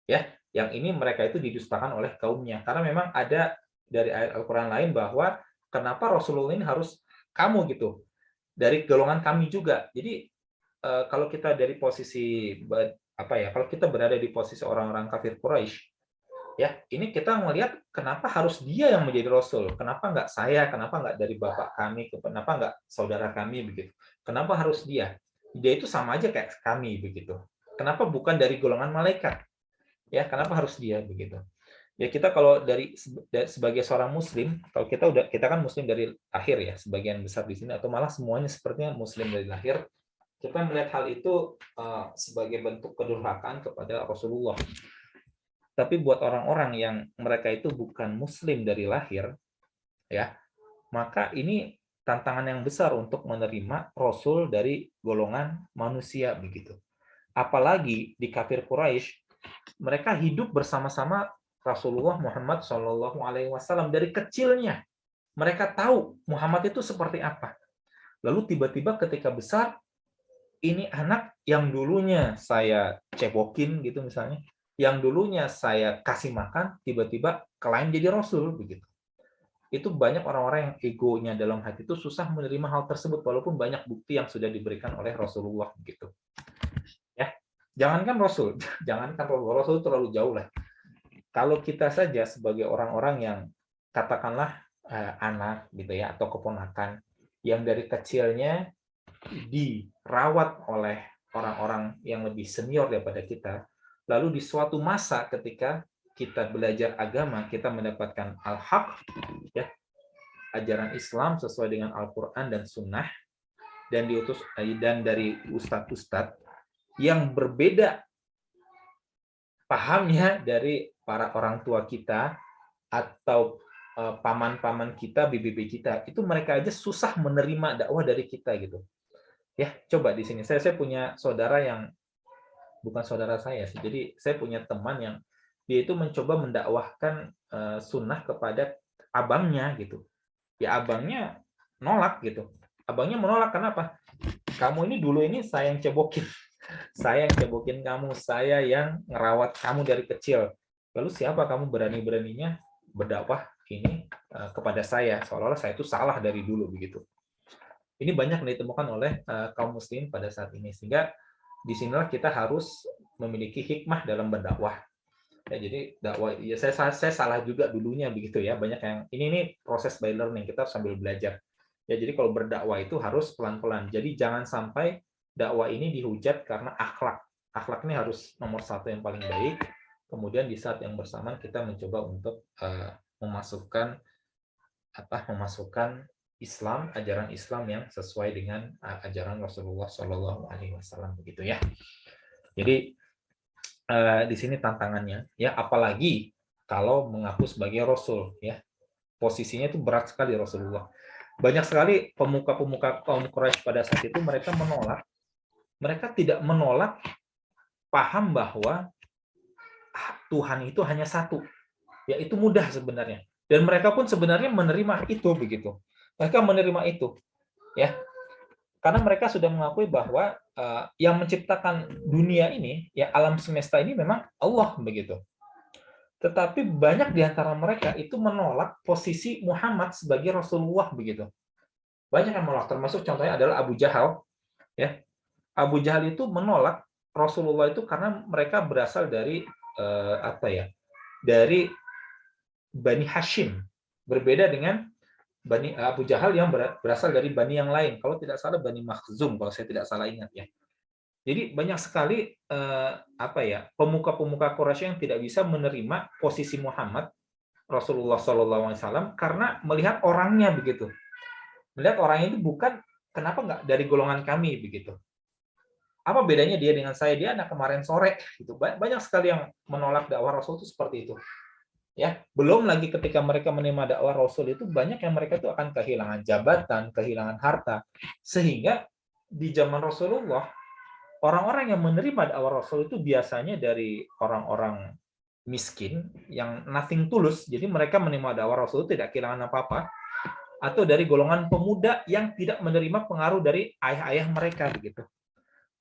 Ya, yang ini mereka itu didustakan oleh kaumnya, karena memang ada dari ayat Al-Qur'an lain bahwa kenapa Rasulullah ini harus kamu gitu, dari golongan kami juga. Jadi kalau kita dari posisi apa ya, kalau kita berada di posisi orang-orang kafir Quraisy, ya ini kita melihat kenapa harus dia yang menjadi rasul, kenapa nggak saya, kenapa nggak dari bapak kami, kenapa nggak saudara kami begitu, kenapa harus dia itu sama aja kayak kami begitu, kenapa bukan dari golongan malaikat, ya kenapa harus dia begitu. Ya kita kalau dari sebagai seorang muslim, kalau kita kan muslim dari lahir ya, sebagian besar di sini atau malah semuanya sepertinya muslim dari lahir, kita melihat hal itu sebagai bentuk kedurhakaan kepada Rasulullah. Tapi buat orang-orang yang mereka itu bukan muslim dari lahir, ya, maka ini tantangan yang besar untuk menerima rasul dari golongan manusia begitu. Apalagi di kafir Quraisy, mereka hidup bersama-sama Rasulullah Muhammad SAW dari kecilnya. Mereka tahu Muhammad itu seperti apa. Lalu tiba-tiba ketika besar, ini anak yang dulunya saya cebokin gitu misalnya, yang dulunya saya kasih makan, tiba-tiba klaim jadi rasul begitu. Itu banyak orang-orang yang egonya dalam hati itu susah menerima hal tersebut walaupun banyak bukti yang sudah diberikan oleh Rasulullah begitu. Ya, jangankan rasul, jangankan rasul terlalu jauh lah. Kalau kita saja sebagai orang-orang yang katakanlah anak gitu ya atau keponakan yang dari kecilnya dirawat oleh orang-orang yang lebih senior daripada kita, lalu di suatu masa ketika kita belajar agama, kita mendapatkan al-haq, ya, ajaran Islam sesuai dengan Al-Quran dan Sunnah, dan diutus dan dari ustadz-ustadz yang berbeda pahamnya dari para orang tua kita atau paman-paman kita, bibi-bibi kita, itu mereka aja susah menerima dakwah dari kita gitu. Ya, coba di sini saya punya saudara yang bukan saudara saya sih. Jadi saya punya teman yang dia itu mencoba mendakwahkan sunnah kepada abangnya gitu. Ya abangnya nolak gitu. Abangnya menolak kenapa? Kamu ini dulu ini saya yang cebokin. Saya yang cebokin kamu, saya yang ngerawat kamu dari kecil. Lalu siapa kamu berani-beraninya berdakwah ini kepada saya seolah-olah saya itu salah dari dulu begitu. Ini banyak ditemukan oleh kaum muslim pada saat ini, sehingga disinilah kita harus memiliki hikmah dalam berdakwah. Ya, jadi dakwah ya saya salah juga dulunya begitu ya, banyak yang ini proses by learning, kita harus sambil belajar. Ya jadi kalau berdakwah itu harus pelan-pelan. Jadi jangan sampai dakwah ini dihujat karena akhlak. Akhlak ini harus nomor satu yang paling baik. Kemudian di saat yang bersamaan kita mencoba untuk memasukkan Islam, ajaran Islam yang sesuai dengan ajaran Rasulullah Shallallahu Alaihi Wasallam begitu ya. Jadi di sini tantangannya ya, apalagi kalau mengaku sebagai Rasul ya, posisinya itu berat sekali Rasulullah. Banyak sekali pemuka-pemuka kaum Quraisy pada saat itu mereka tidak menolak paham bahwa Tuhan itu hanya satu. Ya itu mudah sebenarnya. Dan mereka pun sebenarnya menerima itu begitu. Mereka menerima itu, ya, karena mereka sudah mengakui bahwa yang menciptakan dunia ini, ya alam semesta ini memang Allah begitu. Tetapi banyak di antara mereka itu menolak posisi Muhammad sebagai Rasulullah begitu. Banyak yang menolak, termasuk contohnya adalah Abu Jahal, ya. Abu Jahal itu menolak Rasulullah itu karena mereka berasal dari dari Bani Hashim, berbeda dengan Bani Abu Jahal yang berasal dari Bani yang lain. Kalau tidak salah Bani Makhzum, kalau saya tidak salah ingat ya. Jadi banyak sekali pemuka-pemuka Quraisy yang tidak bisa menerima posisi Muhammad Rasulullah SAW karena melihat orangnya begitu. Melihat orangnya itu bukan, kenapa nggak dari golongan kami begitu. Apa bedanya dia dengan saya? Dia anak kemarin sore gitu. Banyak sekali yang menolak dakwah Rasul itu seperti itu. Ya, belum lagi ketika mereka menerima dakwah Rasul itu banyak yang mereka itu akan kehilangan jabatan, kehilangan harta. Sehingga di zaman Rasulullah, orang-orang yang menerima dakwah Rasul itu biasanya dari orang-orang miskin yang nothing tulus. Jadi mereka menerima dakwah Rasul tidak kehilangan apa-apa, atau dari golongan pemuda yang tidak menerima pengaruh dari ayah-ayah mereka begitu.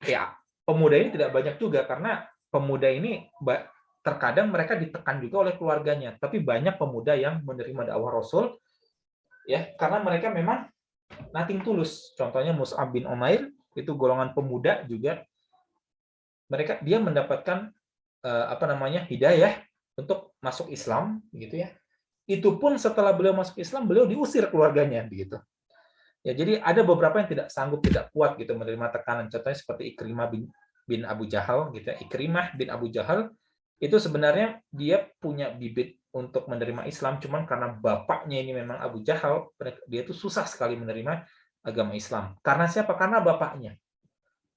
Ya, pemuda ini tidak banyak juga karena pemuda ini terkadang mereka ditekan juga oleh keluarganya, tapi banyak pemuda yang menerima dakwah Rasul ya karena mereka memang nothing tulus. Contohnya Mus'ab bin Umair itu golongan pemuda juga, dia mendapatkan hidayah untuk masuk Islam gitu ya. Itu pun setelah beliau masuk Islam, beliau diusir keluarganya begitu. Ya, jadi ada beberapa yang tidak sanggup, tidak kuat gitu menerima tekanan. Contohnya seperti Ikrimah bin Abu Jahal gitu ya. Ikrimah bin Abu Jahal itu sebenarnya dia punya bibit untuk menerima Islam, cuman karena bapaknya ini memang Abu Jahal, dia itu susah sekali menerima agama Islam. Karena siapa? Karena bapaknya.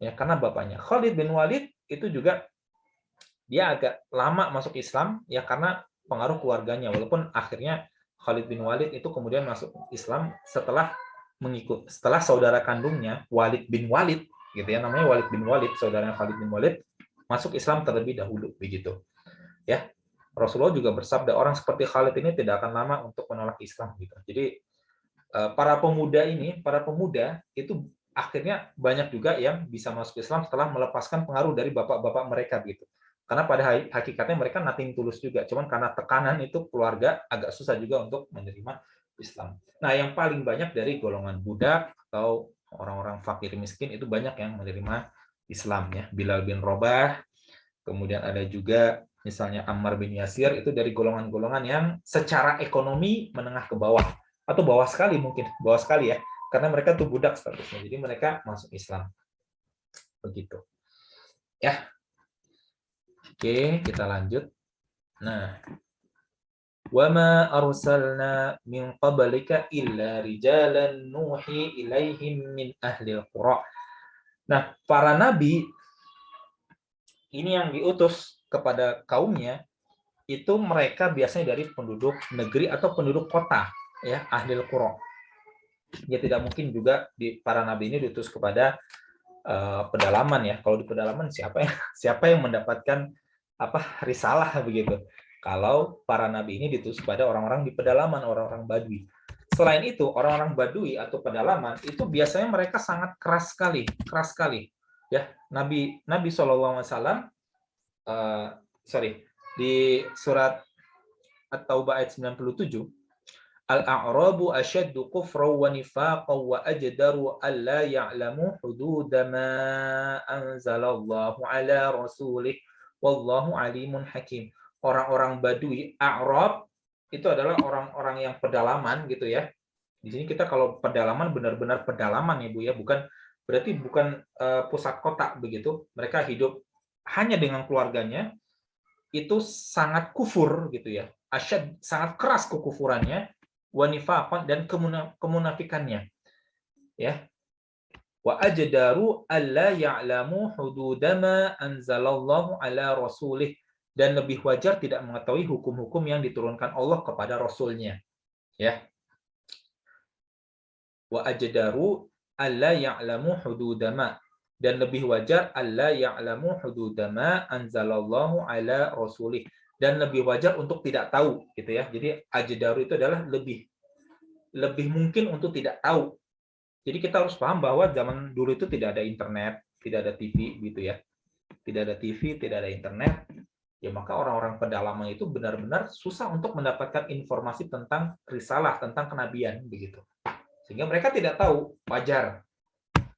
Ya, karena bapaknya. Khalid bin Walid itu juga dia agak lama masuk Islam ya karena pengaruh keluarganya, walaupun akhirnya Khalid bin Walid itu kemudian masuk Islam setelah saudara kandungnya Walid bin Walid gitu ya, namanya Walid bin Walid, saudaranya Khalid bin Walid masuk Islam terlebih dahulu begitu. Ya. Rasulullah juga bersabda orang seperti Khalid ini tidak akan lama untuk menolak Islam gitu. Jadi para pemuda itu akhirnya banyak juga yang bisa masuk Islam setelah melepaskan pengaruh dari bapak-bapak mereka gitu. Karena pada hakikatnya mereka nothing tulus juga, cuman karena tekanan itu keluarga agak susah juga untuk menerima Islam. Nah, yang paling banyak dari golongan budak atau orang-orang fakir miskin itu banyak yang menerima Islam ya. Bilal bin Rabah, kemudian ada juga misalnya Ammar bin Yasir, itu dari golongan-golongan yang secara ekonomi menengah ke bawah atau bawah sekali, mungkin bawah sekali ya, karena mereka tuh budak statusnya, jadi mereka masuk Islam begitu ya. Oke, kita lanjut. Nah, wama arsalna min qablika illa rijalan nuhi ilaihim min ahlil qura. Nah, para nabi ini yang diutus kepada kaumnya itu mereka biasanya dari penduduk negeri atau penduduk kota ya, ahlil qura. Ya tidak mungkin juga para nabi ini diutus kepada pedalaman ya. Kalau di pedalaman siapa yang mendapatkan risalah begitu. Kalau para nabi ini diutus kepada orang-orang di pedalaman, orang-orang Badui. Selain itu, orang-orang Badui atau pedalaman itu biasanya mereka sangat keras sekali. Ya, Nabi SAW di surat At-Taubah ayat 97, Al-a'rabu asyaddu kufran wa nifaqan wa ajdaru alla ya'lamu hududa ma anzalallahu ala rasulih wallahu alimun hakim. Orang-orang Badui, A'rab itu adalah orang-orang yang pedalaman gitu ya. Di sini kita kalau pedalaman benar-benar pedalaman ya Bu ya, berarti bukan pusat kota begitu. Mereka hidup hanya dengan keluarganya, itu sangat kufur gitu ya. Asyad, sangat keras kekufurannya, wanifaqan dan kemunafikannya ya. Wa ajdaru alla ya'lamu hududama anzalallahu ala rasulih, dan lebih wajar tidak mengetahui hukum-hukum yang diturunkan Allah kepada rasulnya ya. Wa ajdaru alla ya'lamu hududama, dan lebih wajar alla ya'lamu hududama anzalallahu ala rasulih, dan lebih wajar untuk tidak tahu gitu ya. Jadi ajdaru itu adalah lebih mungkin untuk tidak tahu. Jadi kita harus paham bahwa zaman dulu itu tidak ada internet, tidak ada TV gitu ya. Tidak ada TV, tidak ada internet. Ya maka orang-orang pedalaman itu benar-benar susah untuk mendapatkan informasi tentang risalah, tentang kenabian begitu. Sehingga mereka tidak tahu, wajar.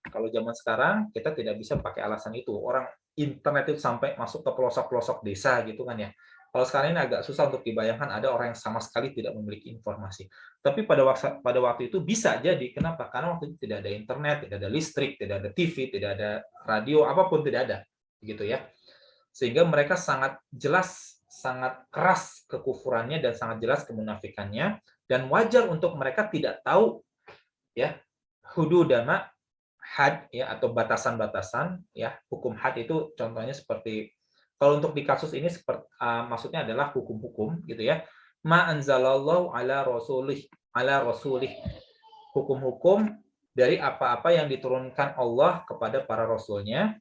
Kalau zaman sekarang kita tidak bisa pakai alasan itu. Orang internet itu sampai masuk ke pelosok-pelosok desa gitu kan ya. Kalau sekarang ini agak susah untuk dibayangkan ada orang yang sama sekali tidak memiliki informasi. Tapi pada waktu itu bisa jadi. Kenapa? Karena waktu itu tidak ada internet, tidak ada listrik, tidak ada TV, tidak ada radio, apapun tidak ada. Begitu ya. Sehingga mereka sangat jelas, sangat keras kekufurannya dan sangat jelas kemunafikannya, dan wajar untuk mereka tidak tahu ya hududama, had ya, atau batasan-batasan ya. Hukum had itu contohnya seperti, kalau untuk di kasus ini seperti maksudnya adalah hukum-hukum gitu ya, ma anzalallahu ala rasulih, hukum-hukum dari apa-apa yang diturunkan Allah kepada para rasulnya,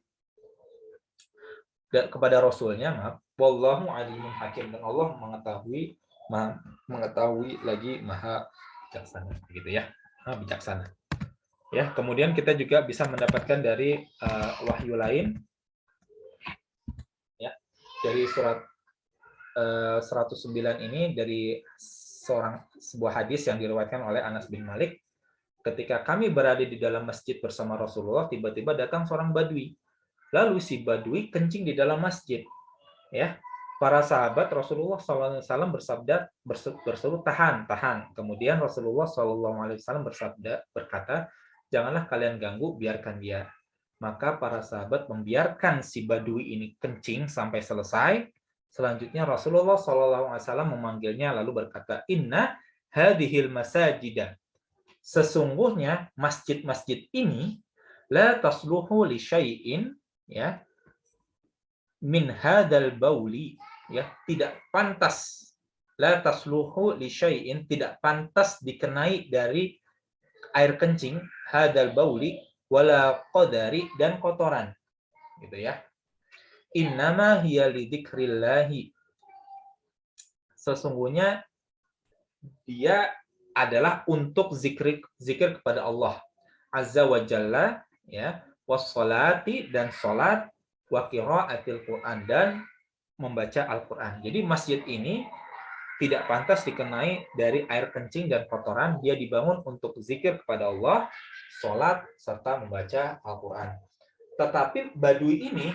kepada rasulnya, maaf. Wallahu alimun hakim, dan Allah mengetahui lagi maha bijaksana, gitu ya, maha bijaksana. Ya, kemudian kita juga bisa mendapatkan dari wahyu lain, ya, dari surat 109 ini, dari sebuah hadis yang diriwayatkan oleh Anas bin Malik. Ketika kami berada di dalam masjid bersama Rasulullah, tiba-tiba datang seorang badui. Lalu si badui kencing di dalam masjid. Ya, para sahabat Rasulullah SAW berseru, tahan, tahan. Kemudian Rasulullah SAW berkata, janganlah kalian ganggu, biarkan dia. Maka para sahabat membiarkan si badui ini kencing sampai selesai. Selanjutnya Rasulullah SAW memanggilnya lalu berkata, inna hadhil masajidah, sesungguhnya masjid-masjid ini la tasluhu li syai'in, ya, min hadal bauli, ya, tidak pantas, la tasluhu li syai'in, tidak pantas dikenai dari air kencing, hadal bauli wala qadari, dan kotoran, gitu ya. Innama hiya lidzikrillahi, sesungguhnya dia adalah untuk zikir kepada Allah azza wa jalla, ya, wassalati, dan salat, wa qiraatil Quran, dan membaca Al-Qur'an. Jadi masjid ini tidak pantas dikenai dari air kencing dan kotoran. Dia dibangun untuk zikir kepada Allah, salat, serta membaca Al-Qur'an. Tetapi badui ini,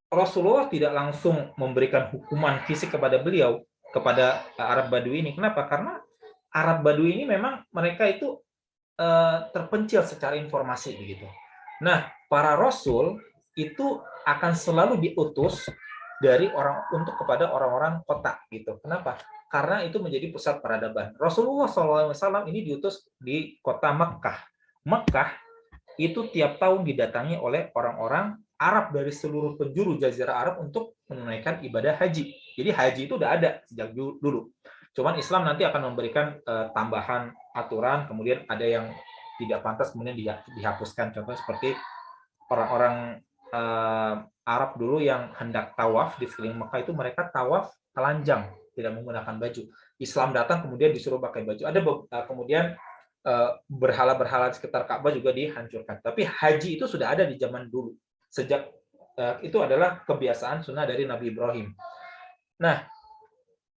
Rasulullah tidak langsung memberikan hukuman fisik kepada beliau, kepada Arab Badui ini. Kenapa? Karena Arab Badui ini memang mereka itu terpencil secara informasi begitu. Nah, para rasul itu akan selalu diutus dari kepada orang-orang kota gitu. Kenapa? Karena itu menjadi pusat peradaban. Rasulullah SAW ini diutus di kota Mekkah. Mekkah itu tiap tahun didatangi oleh orang-orang Arab dari seluruh penjuru Jazirah Arab untuk menunaikan ibadah haji. Jadi haji itu udah ada sejak dulu. Cuman Islam nanti akan memberikan tambahan aturan, kemudian ada yang tidak pantas kemudian dihapuskan. Contoh seperti orang-orang Arab dulu yang hendak tawaf di sekeliling Mekah itu mereka tawaf telanjang, tidak menggunakan baju. Islam datang kemudian disuruh pakai baju. Ada kemudian berhala-berhala di sekitar Ka'bah juga dihancurkan. Tapi haji itu sudah ada di zaman dulu. Sejak itu adalah kebiasaan sunnah dari Nabi Ibrahim. Nah,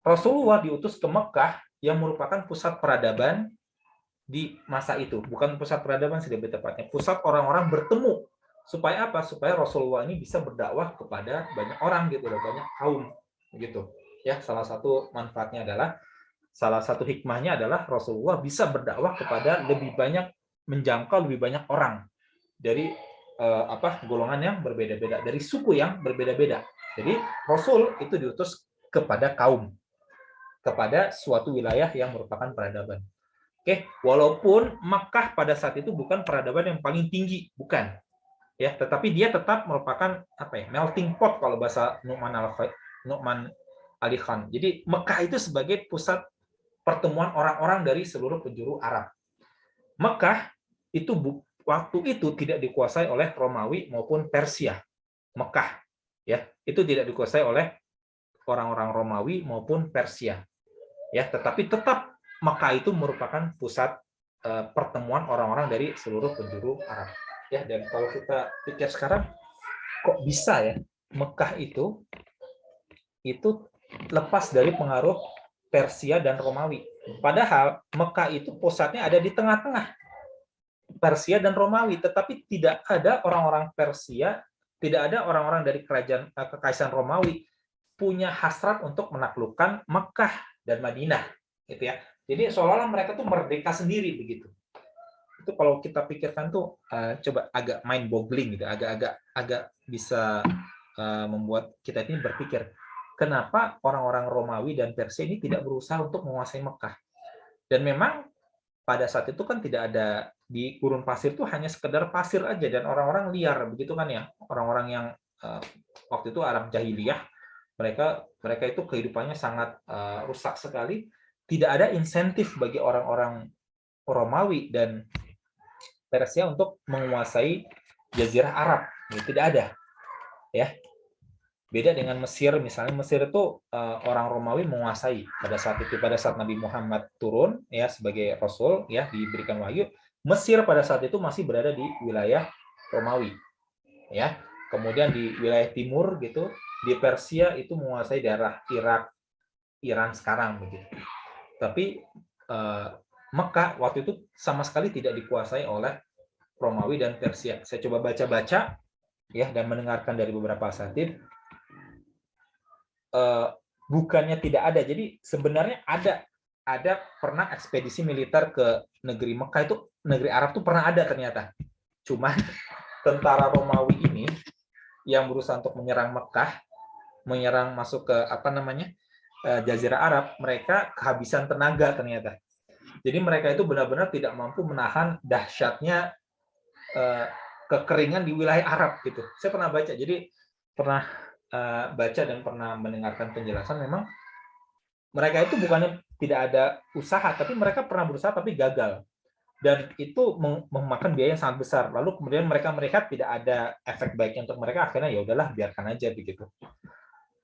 Rasulullah diutus ke Mekah yang merupakan pusat peradaban di masa itu. Bukan pusat peradaban sih lebih tepatnya, pusat orang-orang bertemu. Supaya apa? Supaya Rasulullah ini bisa berdakwah kepada banyak orang gitu, banyak kaum gitu. Ya, salah satu manfaatnya adalah, salah satu hikmahnya adalah Rasulullah bisa berdakwah kepada lebih banyak, menjangkau lebih banyak orang dari golongan yang berbeda-beda, dari suku yang berbeda-beda. Jadi Rasul itu diutus kepada kaum, kepada suatu wilayah yang merupakan peradaban. Oke, walaupun Makkah pada saat itu bukan peradaban yang paling tinggi, bukan, ya, tetapi dia tetap merupakan melting pot kalau bahasa Nu'man Ali Khan. Jadi Mekah itu sebagai pusat pertemuan orang-orang dari seluruh penjuru Arab. Mekah itu waktu itu tidak dikuasai oleh Romawi maupun Persia. Mekah, ya, itu tidak dikuasai oleh orang-orang Romawi maupun Persia. Ya, tetapi tetap Mekah itu merupakan pusat pertemuan orang-orang dari seluruh penjuru Arab. Ya, dan kalau kita pikir sekarang, kok bisa ya Mekah itu lepas dari pengaruh Persia dan Romawi. Padahal Mekah itu pusatnya ada di tengah-tengah Persia dan Romawi, tetapi tidak ada orang-orang Persia, tidak ada orang-orang dari kekaisaran Romawi punya hasrat untuk menaklukkan Mekah dan Madinah, gitu ya. Jadi seolah-olah mereka tuh merdeka sendiri begitu. Itu kalau kita pikirkan tuh coba agak mind boggling gitu, agak bisa membuat kita ini berpikir, kenapa orang-orang Romawi dan Persia ini tidak berusaha untuk menguasai Mekah? Dan memang pada saat itu kan tidak ada, di gurun pasir itu hanya sekedar pasir aja dan orang-orang liar begitu kan ya, orang-orang yang waktu itu Arab jahiliyah Mereka itu kehidupannya sangat rusak sekali. Tidak ada insentif bagi orang-orang Romawi dan Persia untuk menguasai Jazirah Arab. Tidak ada, ya. Beda dengan Mesir, misalnya Mesir itu orang Romawi menguasai pada saat Nabi Muhammad turun ya sebagai Rasul ya diberikan wahyu. Mesir pada saat itu masih berada di wilayah Romawi ya. Kemudian di wilayah timur gitu, di Persia itu menguasai daerah Irak, Iran sekarang begitu. Tapi Mekah waktu itu sama sekali tidak dikuasai oleh Romawi dan Persia. Saya coba baca-baca ya dan mendengarkan dari beberapa asatidz, bukannya tidak ada. Jadi sebenarnya ada pernah ekspedisi militer ke negeri Mekah, itu negeri Arab tuh pernah ada ternyata. Cuman tentara Romawi ini yang berusaha untuk menyerang Mekah, menyerang masuk ke Jazirah Arab, mereka kehabisan tenaga ternyata. Jadi mereka itu benar-benar tidak mampu menahan dahsyatnya kekeringan di wilayah Arab gitu. Saya pernah baca, jadi pernah baca dan pernah mendengarkan penjelasan, memang mereka itu bukannya tidak ada usaha, tapi mereka pernah berusaha tapi gagal. Dan itu memakan biaya yang sangat besar. Lalu kemudian mereka tidak ada efek baiknya untuk mereka, akhirnya ya udahlah biarkan aja begitu.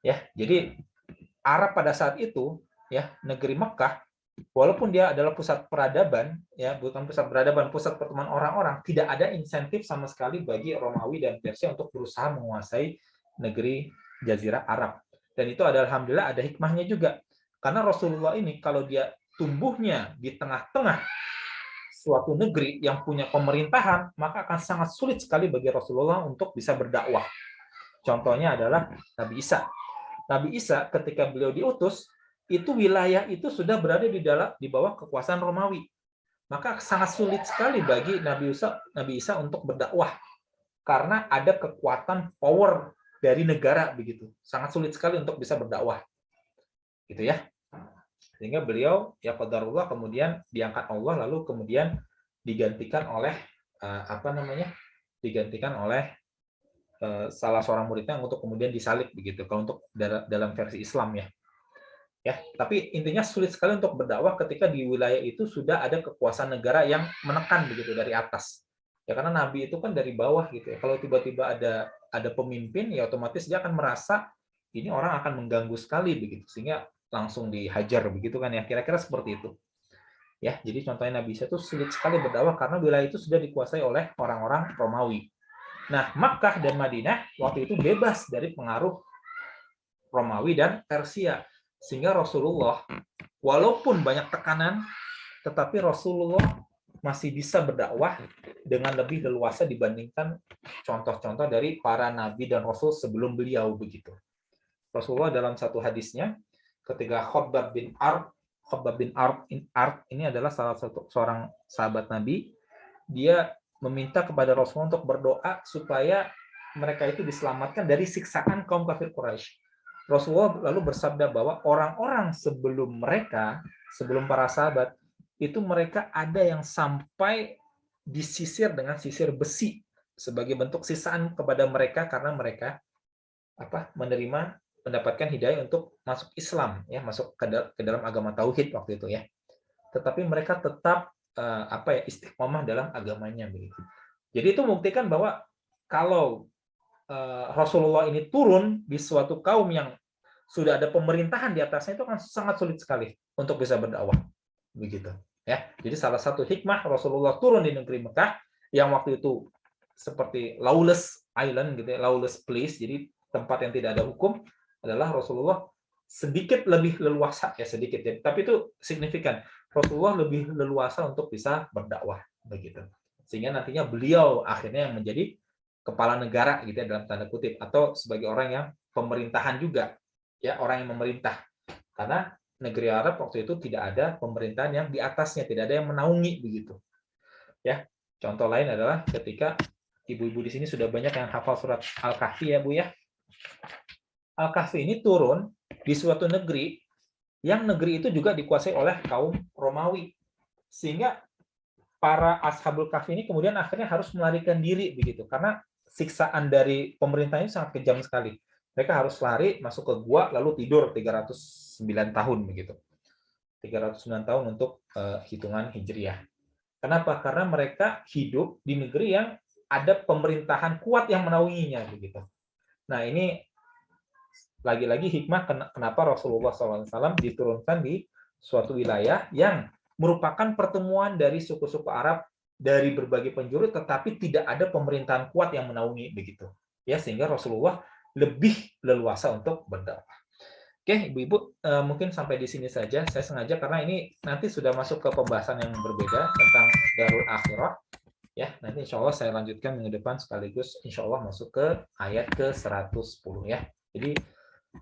Ya, jadi Arab pada saat itu ya, negeri Mekah, walaupun dia adalah pusat peradaban ya, bukan pusat peradaban, pusat pertemuan orang-orang, tidak ada insentif sama sekali bagi Romawi dan Persia untuk berusaha menguasai negeri Jazirah Arab. Dan itu adalah alhamdulillah ada hikmahnya juga. Karena Rasulullah ini kalau dia tumbuhnya di tengah-tengah suatu negeri yang punya pemerintahan, maka akan sangat sulit sekali bagi Rasulullah untuk bisa berdakwah. Contohnya adalah Nabi Isa. Nabi Isa ketika beliau diutus, itu wilayah itu sudah berada di bawah kekuasaan Romawi. Maka sangat sulit sekali bagi Nabi Isa untuk berdakwah karena ada kekuatan power dari negara begitu. Sangat sulit sekali untuk bisa berdakwah. Gitu ya. Sehingga beliau ya qadarullah kemudian diangkat Allah, lalu kemudian digantikan oleh digantikan oleh salah seorang muridnya untuk kemudian disalib begitu kalau untuk dalam versi Islam ya. Ya, tapi intinya sulit sekali untuk berdakwah ketika di wilayah itu sudah ada kekuasaan negara yang menekan begitu dari atas. Ya karena nabi itu kan dari bawah gitu ya. Kalau tiba-tiba ada pemimpin ya otomatis dia akan merasa ini orang akan mengganggu sekali begitu sehingga langsung dihajar begitu kan ya. Kira-kira seperti itu. Ya, jadi contohnya Nabi Isa itu sulit sekali berdakwah karena wilayah itu sudah dikuasai oleh orang-orang Romawi. Nah, Makkah dan Madinah waktu itu bebas dari pengaruh Romawi dan Persia. Sehingga Rasulullah, walaupun banyak tekanan, tetapi Rasulullah masih bisa berdakwah dengan lebih leluasa dibandingkan contoh-contoh dari para nabi dan rasul sebelum beliau begitu. Rasulullah dalam satu hadisnya, ketika Khabbab bin Art ini adalah salah satu seorang sahabat Nabi, dia meminta kepada Rasulullah untuk berdoa supaya mereka itu diselamatkan dari siksaan kaum kafir Quraisy. Rasulullah lalu bersabda bahwa orang-orang sebelum mereka, sebelum para sahabat, itu mereka ada yang sampai disisir dengan sisir besi sebagai bentuk sisaan kepada mereka karena mereka mendapatkan hidayah untuk masuk Islam ya, masuk ke dalam agama tauhid waktu itu ya. Tetapi mereka tetap istiqomah dalam agamanya begitu. Jadi itu membuktikan bahwa kalau Rasulullah ini turun di suatu kaum yang sudah ada pemerintahan di atasnya, itu kan sangat sulit sekali untuk bisa berdakwah begitu ya. Jadi salah satu hikmah Rasulullah turun di negeri Mekah yang waktu itu seperti lawless island gitu ya, lawless place, jadi tempat yang tidak ada hukum, adalah Rasulullah sedikit lebih leluasa ya, sedikit ya, tapi itu signifikan. Rasulullah lebih leluasa untuk bisa berdakwah begitu. Sehingga nantinya beliau akhirnya yang menjadi kepala negara gitu ya, dalam tanda kutip, atau sebagai orang yang pemerintahan juga ya, orang yang memerintah, karena negeri Arab waktu itu tidak ada pemerintahan yang di atasnya, tidak ada yang menaungi begitu ya. Contoh lain adalah ketika ibu-ibu di sini sudah banyak yang hafal surat Al-Kahfi ya Bu ya. Al-Kahfi ini turun di suatu negeri yang negeri itu juga dikuasai oleh kaum Romawi, sehingga para ashabul kahfi ini kemudian akhirnya harus melarikan diri begitu karena siksaan dari pemerintahnya sangat kejam sekali. Mereka harus lari masuk ke gua lalu tidur 309 tahun begitu. 309 tahun untuk hitungan Hijriah. Kenapa? Karena mereka hidup di negeri yang ada pemerintahan kuat yang menaunginya begitu. Nah, ini lagi-lagi hikmah kenapa Rasulullah SAW diturunkan di suatu wilayah yang merupakan pertemuan dari suku-suku Arab dari berbagai penjuru, tetapi tidak ada pemerintahan kuat yang menaungi begitu. Ya, sehingga Rasulullah lebih leluasa untuk berdakwah. Oke, Ibu-ibu, mungkin sampai di sini saja. Saya sengaja karena ini nanti sudah masuk ke pembahasan yang berbeda tentang Darul Akhirah. Ya, nanti insya Allah saya lanjutkan minggu depan sekaligus insya Allah masuk ke ayat ke-110 ya. Jadi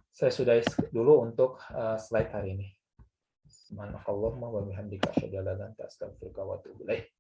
saya sudah dulu untuk slide hari ini. Subhanakallahumma wa bihamdika asyhadu an la ilaha illa anta astaghfiruka wa atubu ilaik.